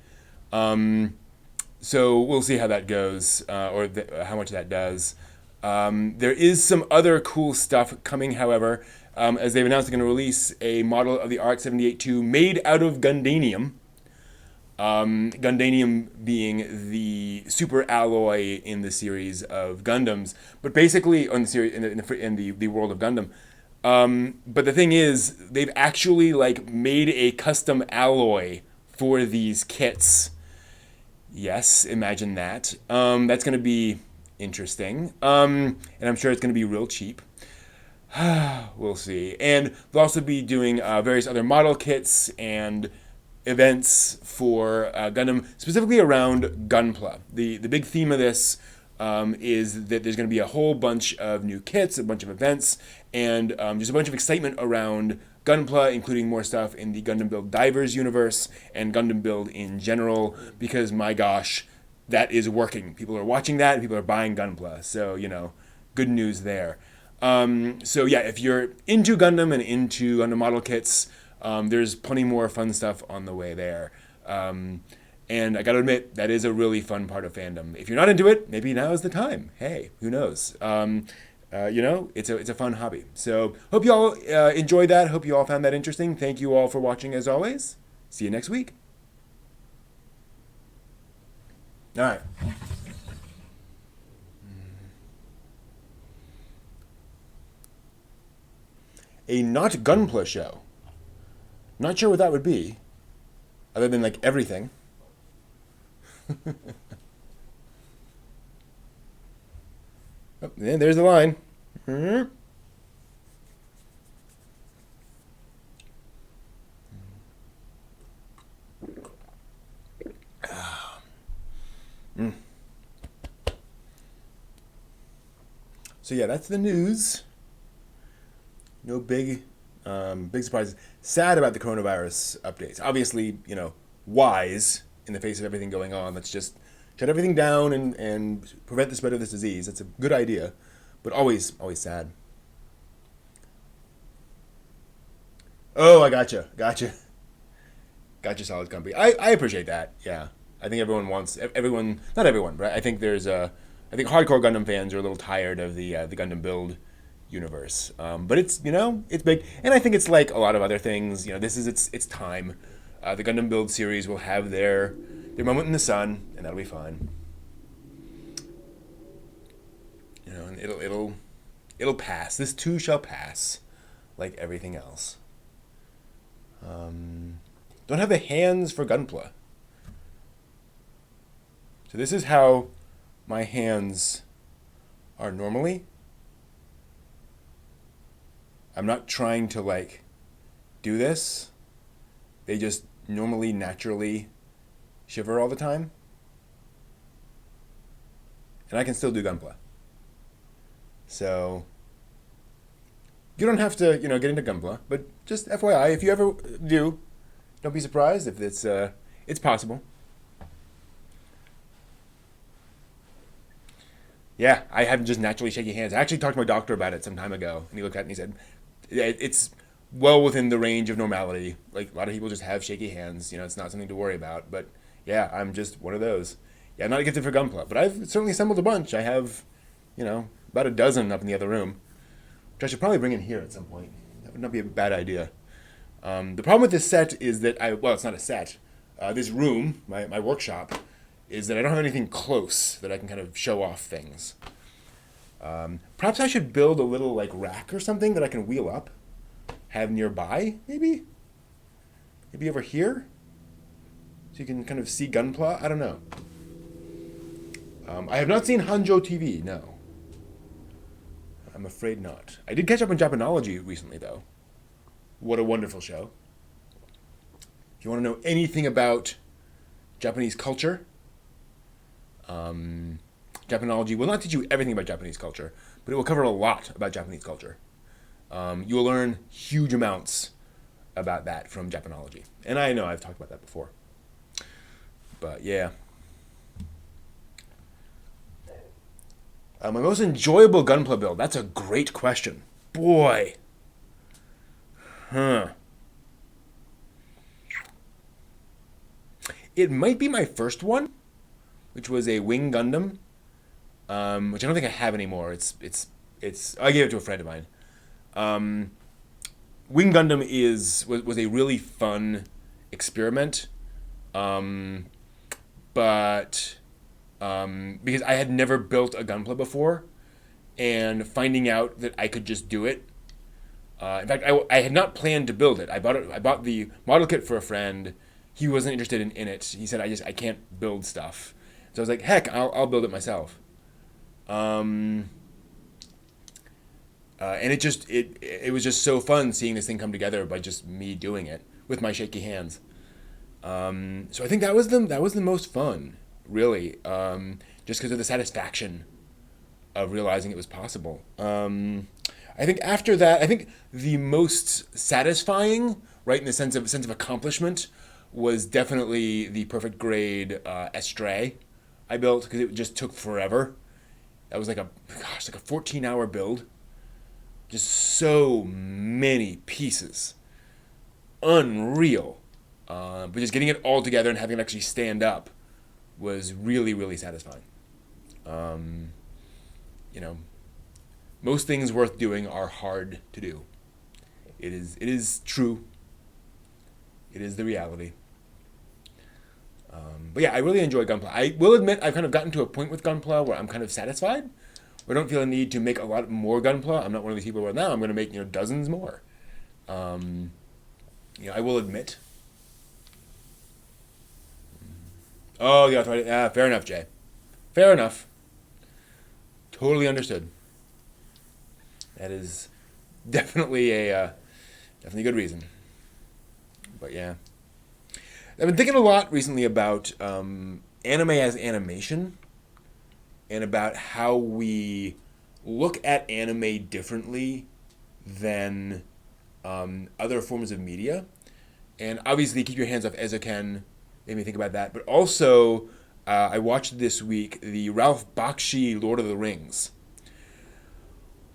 So we'll see how that goes, or how much that does. There is some other cool stuff coming, however, as they've announced they're going to release a model of the RX-78-2 made out of Gundanium. Gundanium being the super alloy in the series of Gundams, but basically on the series in the world of Gundam. But the thing is, they've actually like made a custom alloy for these kits. Yes, imagine that. That's going to be interesting, and I'm sure it's going to be real cheap. We'll see. And they'll also be doing various other model kits and events for Gundam, specifically around Gunpla. The big theme of this is that there's going to be a whole bunch of new kits, a bunch of events, and just a bunch of excitement around Gunpla, including more stuff in the Gundam Build Divers universe and Gundam Build in general, because my gosh, that is working. People are watching that, and people are buying Gunpla. So, good news there. So yeah, if you're into Gundam and into Gundam model kits, there's plenty more fun stuff on the way there. And I gotta admit, that is a really fun part of fandom. If you're not into it, maybe now is the time. Hey, who knows? It's a fun hobby. So hope you all enjoyed that. Hope you all found that interesting. Thank you all for watching as always. See you next week. All right. A not Gunpla show. Not sure what that would be, other than like everything. Oh, there's the line. Mm. So yeah, that's the news. No big surprises. Sad about the coronavirus updates. Obviously, wise in the face of everything going on. Let's just shut everything down and prevent the spread of this disease. That's a good idea, but always sad. Oh, I gotcha. Solid Company. I appreciate that. Yeah, I think everyone, not everyone, but I think I think hardcore Gundam fans are a little tired of the Gundam Build universe. But it's it's big, and I think it's like a lot of other things. This is its time. The Gundam Build series will have their moment in the sun, and that'll be fine. And it'll pass. This too shall pass, like everything else. Don't have the hands for Gunpla. So this is how my hands are normally. I'm not trying to like do this. They just normally naturally shiver all the time. And I can still do Gunpla. So you don't have to, get into Gunpla, but just FYI, if you ever do, don't be surprised if it's possible. Yeah, I have just naturally shaky hands. I actually talked to my doctor about it some time ago, and he looked at it and he said, it's well within the range of normality. Like, a lot of people just have shaky hands. It's not something to worry about. But, yeah, I'm just one of those. Yeah, I'm not gifted for Gunpla, but I've certainly assembled a bunch. I have, about a dozen up in the other room, which I should probably bring in here at some point. That would not be a bad idea. The problem with this set is that it's not a set. This room, my workshop, is that I don't have anything close that I can kind of show off things. Perhaps I should build a little like rack or something that I can wheel up, have nearby, maybe over here. you can kind of see Gunpla. I don't know. I have not seen Hanjo TV. No, I'm afraid not. I did catch up on Japanology recently, though. What a wonderful show. If you want to know anything about Japanese culture, Japanology will not teach you everything about Japanese culture, but it will cover a lot about Japanese culture. You will learn huge amounts about that from Japanology. And I know I've talked about that before. But yeah. My most enjoyable Gunpla build. That's a great question. Boy. Huh. It might be my first one, which was a Wing Gundam, which I don't think I have anymore. It's I gave it to a friend of mine. Wing Gundam was a really fun experiment, but because I had never built a Gunpla before, and finding out that I could just do it. In fact, I had not planned to build it. I bought the model kit for a friend. He wasn't interested in it. He said, I can't build stuff. So I was like, heck, I'll build it myself. And it was just so fun seeing this thing come together by just me doing it with my shaky hands. So I think that was the most fun, really, just because of the satisfaction of realizing it was possible. I think after that, I think the most satisfying, right, in the sense of accomplishment, was definitely the perfect grade Estray I built, because it just took forever. That was like a 14-hour build. Just so many pieces. Unreal. But just getting it all together and having it actually stand up was really, really satisfying. Most things worth doing are hard to do. It is true. It is the reality. But yeah, I really enjoy Gunpla. I will admit I've kind of gotten to a point with Gunpla where I'm kind of satisfied. Where I don't feel a need to make a lot more Gunpla. I'm not one of these people where now I'm going to make dozens more. I will admit. Oh, yeah, fair enough, Jay. Fair enough. Totally understood. That is definitely a good reason. But yeah. I've been thinking a lot recently about anime as animation and about how we look at anime differently than other forms of media. And obviously, Keep Your Hands Off Eizouken made me think about that. But also, I watched this week the Ralph Bakshi Lord of the Rings.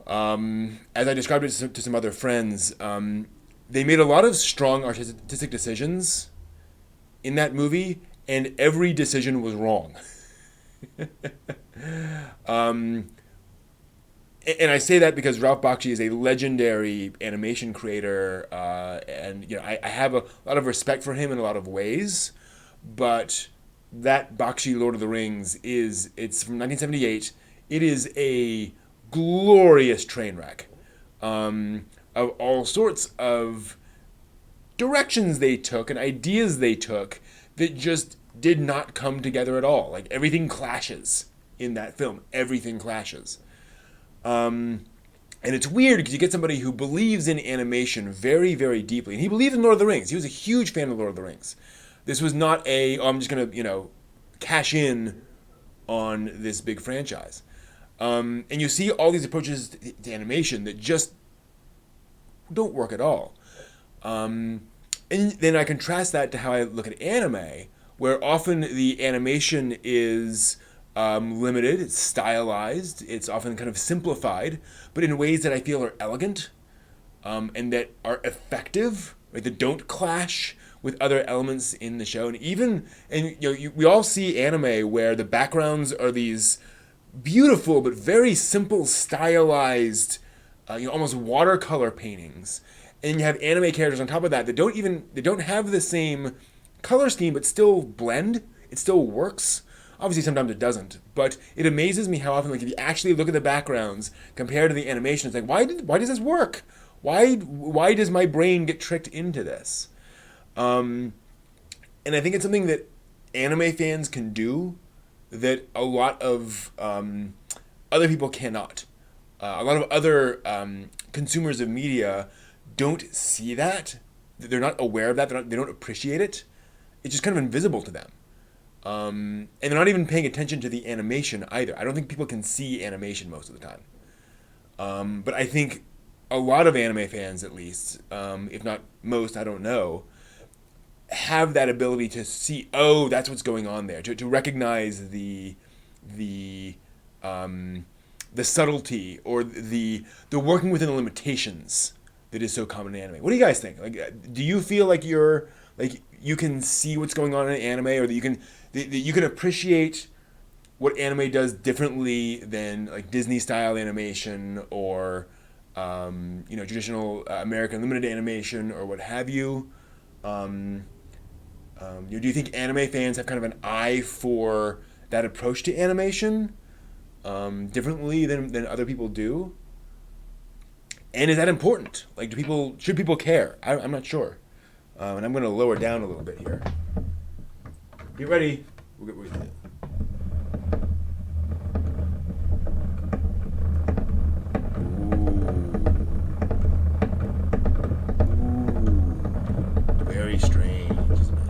As I described it to some other friends, they made a lot of strong artistic decisions in that movie, and every decision was wrong. And I say that because Ralph Bakshi is a legendary animation creator, and I have a lot of respect for him in a lot of ways, but that Bakshi Lord of the Rings it's from 1978. It is a glorious train wreck of all sorts of directions they took and ideas they took that just did not come together at all. Like, everything clashes in that film. Everything clashes. And it's weird because you get somebody who believes in animation very, very deeply. And he believed in Lord of the Rings. He was a huge fan of Lord of the Rings. This was not I'm just going to, cash in on this big franchise. And you see all these approaches to animation that just don't work at all. And then I contrast that to how I look at anime, where often the animation is limited, it's stylized, it's often kind of simplified, but in ways that I feel are elegant and that are effective, right, that don't clash with other elements in the show. We all see anime where the backgrounds are these beautiful but very simple, stylized, almost watercolor paintings. And you have anime characters on top of that don't have the same color scheme, but still blend. It still works. Obviously, sometimes it doesn't. But it amazes me how often, if you actually look at the backgrounds compared to the animation, it's like, why does this work? Why does my brain get tricked into this? And I think it's something that anime fans can do that a lot of other people cannot. A lot of other consumers of media don't see that. They're not aware of that. They don't appreciate it. It's just kind of invisible to them. And they're not even paying attention to the animation either. I don't think people can see animation most of the time. But I think a lot of anime fans, at least, if not most, I don't know, have that ability to see, oh, that's what's going on there, to recognize the subtlety or the working within the limitations that is so common in anime. What do you guys think? Like, do you feel like you can see what's going on in anime, or that you can appreciate what anime does differently than like Disney style animation or traditional American limited animation or what have you? Do you think anime fans have kind of an eye for that approach to animation differently than other people do? And is that important? Like, should people care? I'm not sure. And I'm going to lower down a little bit here. Get ready. We'll get. Very strange, isn't it?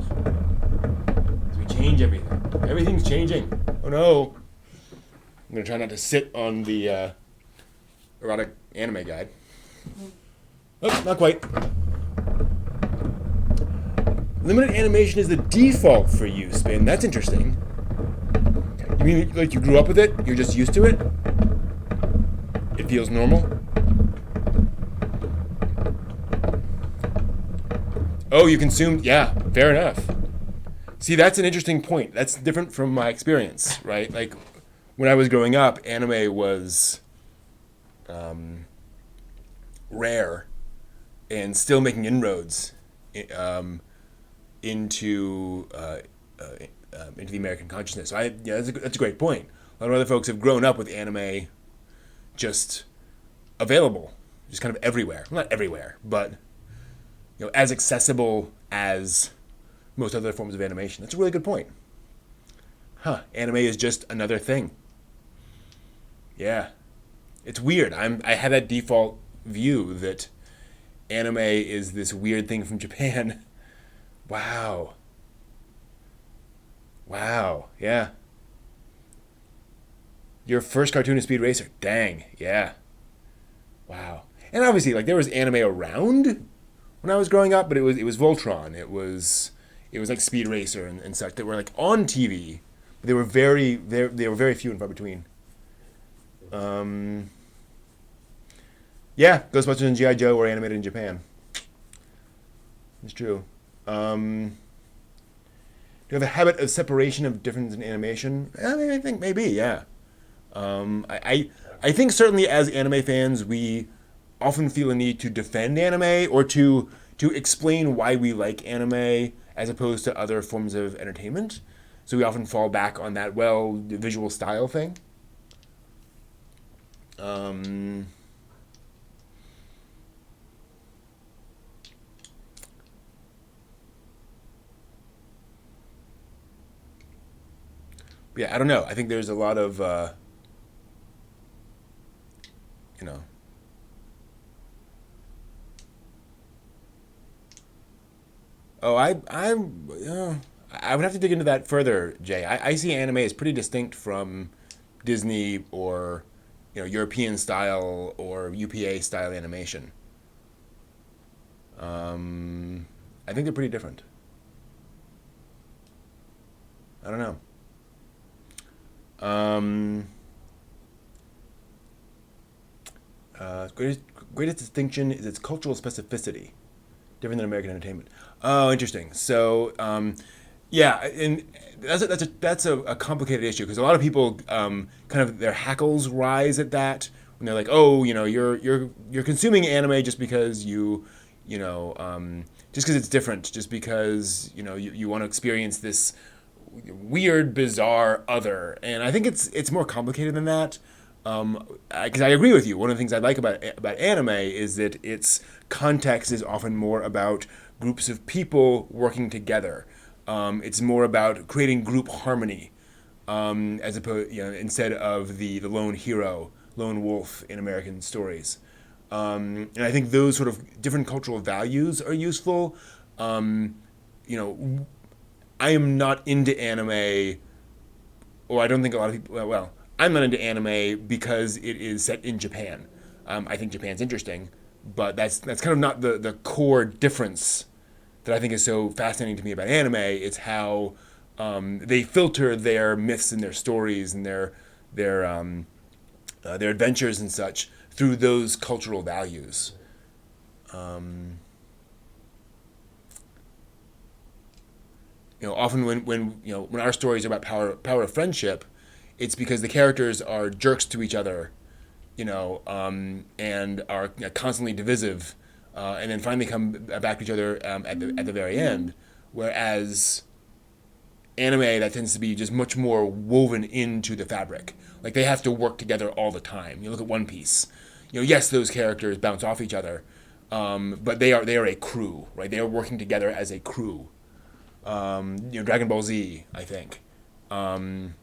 As we change everything. Everything's changing. Oh no. I'm going to try not to sit on the erotic anime guide. Oh, not quite. Limited animation is the default for you, Spin. That's interesting. You mean like you grew up with it? You're just used to it? It feels normal? Oh, you consumed... Yeah, fair enough. See, that's an interesting point. That's different from my experience, right? Like, when I was growing up, anime was rare and still making inroads into the American consciousness. So that's a great point. A lot of other folks have grown up with anime just available, just kind of everywhere. Well, not everywhere, but as accessible as most other forms of animation. That's a really good point. Anime is just another thing. Yeah. It's weird. I had that default view that anime is this weird thing from Japan. Wow. Yeah. Your first cartoon is Speed Racer. Dang. Yeah. Wow. And obviously, like, there was anime around when I was growing up, but it was Voltron. It was like Speed Racer and such that were like on TV. But they were very few and far between. Yeah, Ghostbusters and G.I. Joe were animated in Japan. It's true. Do you have a habit of separation of difference in animation? I think maybe, yeah. I think certainly as anime fans, we often feel a need to defend anime or to explain why we like anime as opposed to other forms of entertainment. So we often fall back on that, visual style thing. Yeah, I don't know. I think there's a lot of, Oh, I would have to dig into that further, Jay. I see anime as pretty distinct from Disney or, European style or UPA style animation. I think they're pretty different. I don't know. Greatest distinction is its cultural specificity, different than American entertainment. Oh, interesting. So, yeah, and that's a complicated issue because a lot of people kind of their hackles rise at that when they're like, oh, you're consuming anime just because just because it's different, just because you want to experience this weird, bizarre other. And I think it's more complicated than that. Because I agree with you. One of the things I like about anime is that its context is often more about groups of people working together. It's more about creating group harmony, as opposed, instead of the lone hero, lone wolf in American stories. And I think those sort of different cultural values are useful. Um, you know, I am not into anime, or I don't think a lot of people. Well, I'm not into anime because it is set in Japan. I think Japan's interesting, but that's kind of not the core difference that I think is so fascinating to me about anime. It's how they filter their myths and their stories and their adventures and such through those cultural values. Um, Often when our stories are about power of friendship, it's because the characters are jerks to each other, and are constantly divisive, and then finally come back to each other at the very end. Whereas anime, that tends to be just much more woven into the fabric. Like they have to work together all the time. You look at One Piece. Yes, those characters bounce off each other, but they are a crew, right? They are working together as a crew. Dragon Ball Z, I think. Again,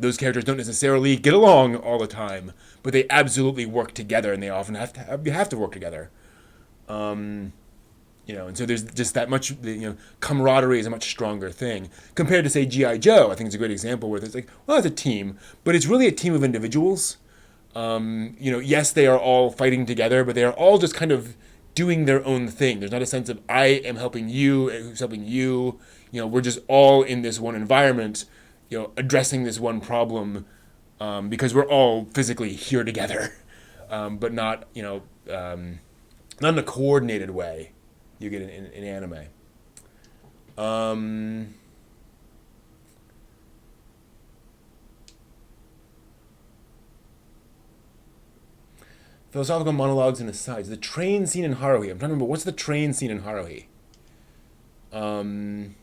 those characters don't necessarily get along all the time, but they absolutely work together, and they often have to work together. Um, and so there's just that much. Camaraderie is a much stronger thing compared to say GI Joe. I think it's a great example where it's like, well, it's a team, but it's really a team of individuals. Yes, they are all fighting together, but they are all just kind of doing their own thing. There's not a sense of I am helping you and who's helping you. We're just all in this one environment, addressing this one problem, because we're all physically here together, but not in a coordinated way. You get in anime. Um, Philosophical monologues and asides. The train scene in Haruhi. I'm trying to remember what's the train scene in Haruhi. Um,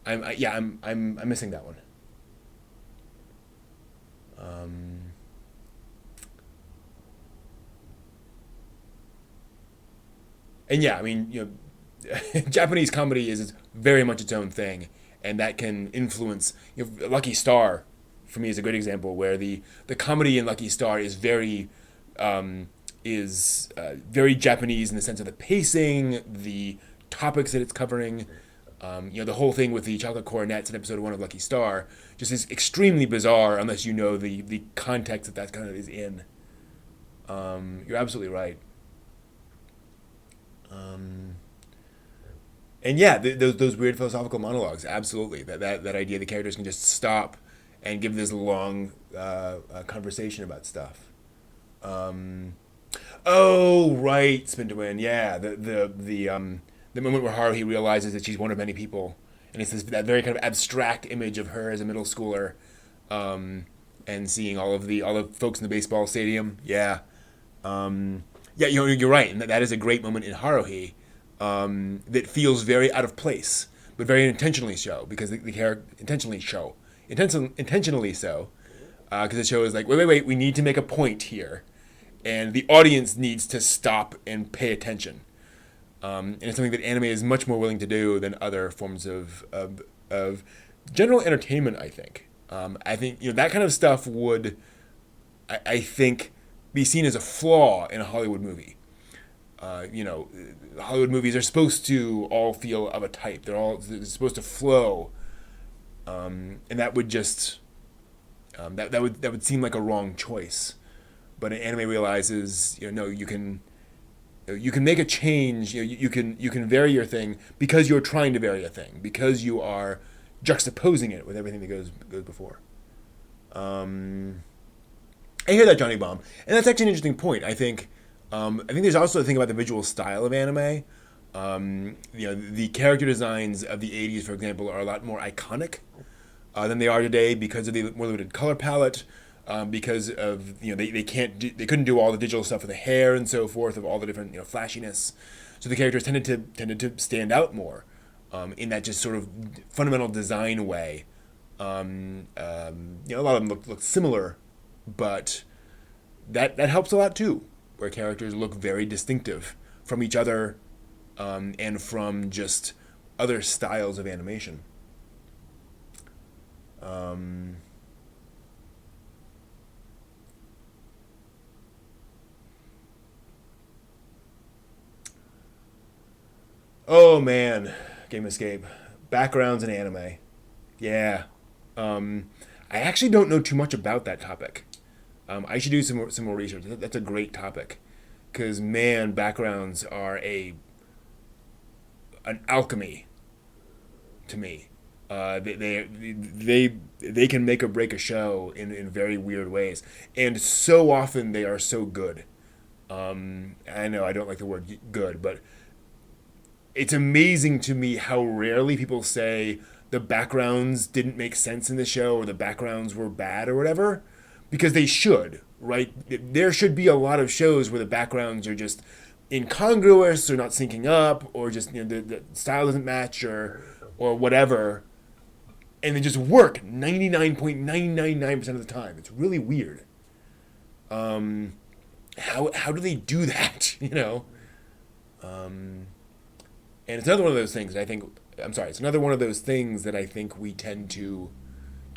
I'm missing that one. Um, and yeah, I mean, Japanese comedy is very much its own thing, and that can influence. Lucky Star, for me, is a great example where the comedy in Lucky Star um, is very Japanese in the sense of the pacing, the topics that it's covering. The whole thing with the chocolate coronets in episode one of Lucky Star just is extremely bizarre unless you know the context that kind of is in. You're absolutely right. Um, and yeah, those weird philosophical monologues, absolutely. That idea the characters can just stop and give this long conversation about stuff. Um, oh right, Spin to Win. Yeah, the moment where Haruhi realizes that she's one of many people, and it's that very kind of abstract image of her as a middle schooler, um, and seeing all the folks in the baseball stadium. Yeah, yeah, you're right, and that is a great moment in Haruhi, that feels very out of place, but very intentionally so because the character intentionally so, because it shows like wait, we need to make a point here, and the audience needs to stop and pay attention. And it's something that anime is much more willing to do than other forms of general entertainment. I think that kind of stuff would I think be seen as a flaw in a Hollywood movie. Hollywood movies are supposed to all feel of a type. They're supposed to flow, and that would just that would seem like a wrong choice. But an anime realizes, no, you can make a change. You can vary your thing because you're trying to vary a thing because you are juxtaposing it with everything that goes before. Um, I hear that, Johnny Bomb, and that's actually an interesting point. I think there's also a thing about the visual style of anime. The character designs of the '80s, for example, are a lot more iconic than they are today because of the more limited color palette. Because of they couldn't do all the digital stuff with the hair and so forth of all the different flashiness, so the characters tended to stand out more, in that just sort of fundamental design way. A lot of them look similar, but that helps a lot too, where characters look very distinctive from each other, and from just other styles of animation. Um, oh man, Game Escape, backgrounds in anime. Yeah, I actually don't know too much about that topic. I should do some more research. That's a great topic, because man, backgrounds are a an alchemy to me. They can make or break a show in very weird ways, and so often they are so good. I know I don't like the word good, but it's amazing to me how rarely people say the backgrounds didn't make sense in the show or the backgrounds were bad or whatever, because they should, right? There should be a lot of shows where the backgrounds are just incongruous or not syncing up, or just the style doesn't match, or whatever, and they just work 99.999% of the time. It's really weird. How do they do that? And it's another one of those things that I think. I'm sorry. It's another one of those things that I think we tend to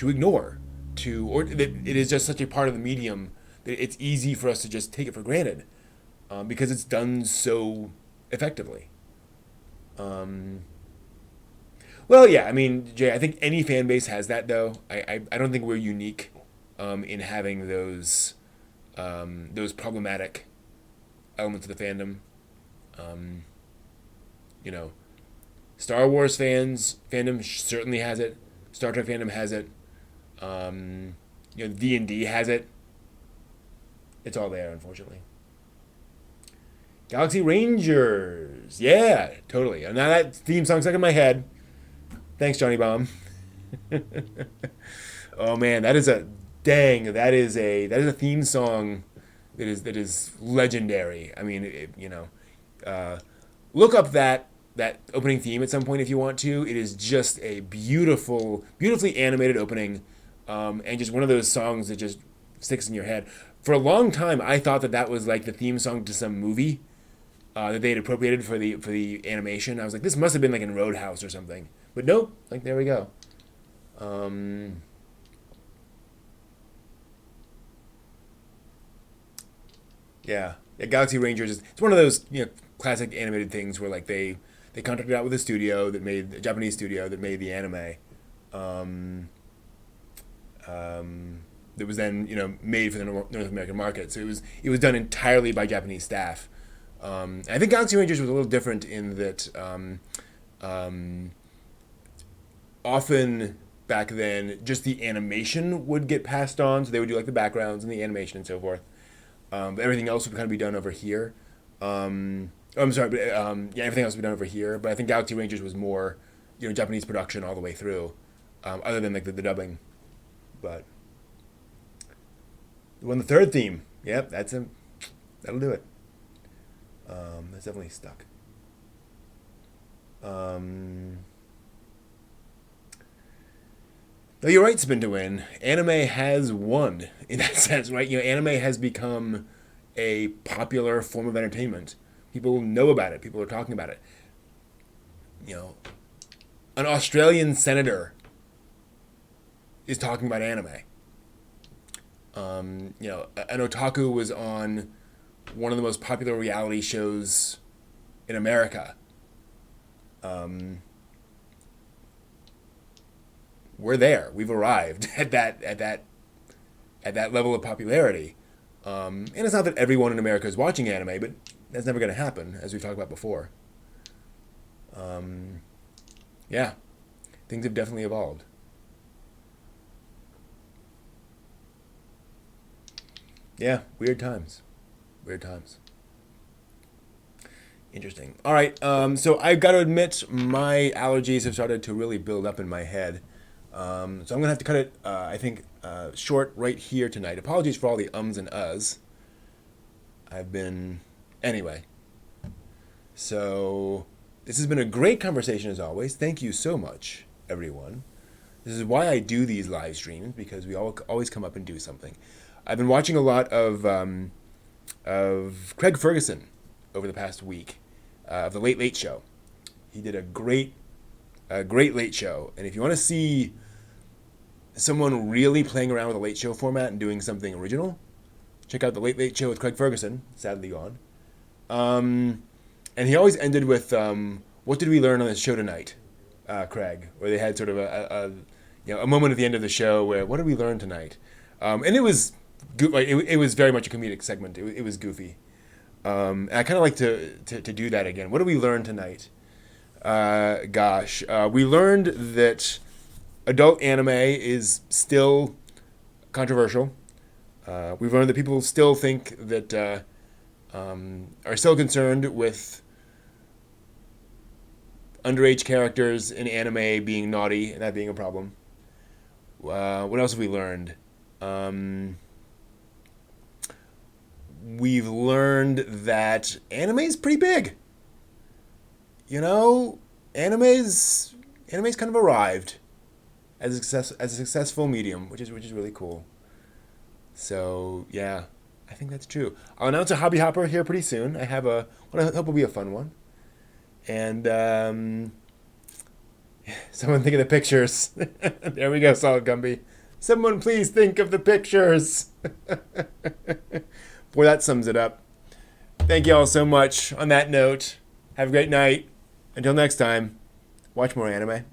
ignore, or that it is just such a part of the medium that it's easy for us to just take it for granted, because it's done so effectively. Um, well, yeah. I mean, Jay, I think any fan base has that, though. I don't think we're unique, in having those problematic elements of the fandom. Um, you know, Star Wars fandom certainly has it. Star Trek fandom has it. D&D has it. It's all there, unfortunately. Galaxy Rangers, yeah, totally. And now that theme song's stuck in my head. Thanks, Johnny Bomb. Oh man, that is a theme song that is legendary. I mean, uh, look up that opening theme at some point if you want to. It is just a beautifully animated opening, and just one of those songs that just sticks in your head. For a long time, I thought that was like the theme song to some movie, that they had appropriated for the animation. I was like, this must have been like in Roadhouse or something. But nope, like there we go. Um, yeah, Galaxy Rangers it's one of those classic animated things where like they contracted out with a Japanese studio that made the anime. Um, that was then made for the North American market. So it was done entirely by Japanese staff. I think Galaxy Rangers was a little different in that, um, often back then just the animation would get passed on, so they would do like the backgrounds and the animation and so forth. But everything else would kind of be done over here. I'm sorry, but yeah, everything else would be done over here. But I think Galaxy Rangers was more Japanese production all the way through, other than like the dubbing. But when the third theme, yep, that'll do it. That's definitely stuck. Um, Though you're right, Spin to Win. Anime has won in that sense, right? Anime has become a popular form of entertainment. People know about it. People are talking about it. You know, an Australian senator is talking about anime. An otaku was on one of the most popular reality shows in America. Um, we're there. We've arrived at that level of popularity. And it's not that everyone in America is watching anime, but that's never going to happen, as we've talked about before. Um, yeah, things have definitely evolved. Yeah, weird times. Weird times. Interesting. All right, so I've got to admit my allergies have started to really build up in my head. So I'm going to have to cut it, I think, short right here tonight. Apologies for all the ums and uhs. Anyway. So this has been a great conversation as always. Thank you so much, everyone. This is why I do these live streams, because we always come up and do something. I've been watching a lot of Craig Ferguson over the past week, of the Late Late Show. He did a great a great late show. And if you want to see someone really playing around with a late show format and doing something original, check out the Late Late Show with Craig Ferguson, sadly gone. And he always ended with, "What did we learn on this show tonight, Craig?" Where they had sort of a moment at the end of the show where, "What did we learn tonight?" And it was it was very much a comedic segment. It was goofy. And I kind of like to do that again. What did we learn tonight? We learned that adult anime is still controversial. We've learned that people still think that are still concerned with underage characters in anime being naughty and that being a problem. What else have we learned? We've learned that anime is pretty big. You know, anime's kind of arrived as a successful medium, which is really cool. So yeah, I think that's true. I'll announce a hobby hopper here pretty soon. I have what I hope will be a fun one. And someone think of the pictures. There we go, Solid Gumby. Someone please think of the pictures. Boy, that sums it up. Thank you all so much. On that note, have a great night. Until next time, watch more anime.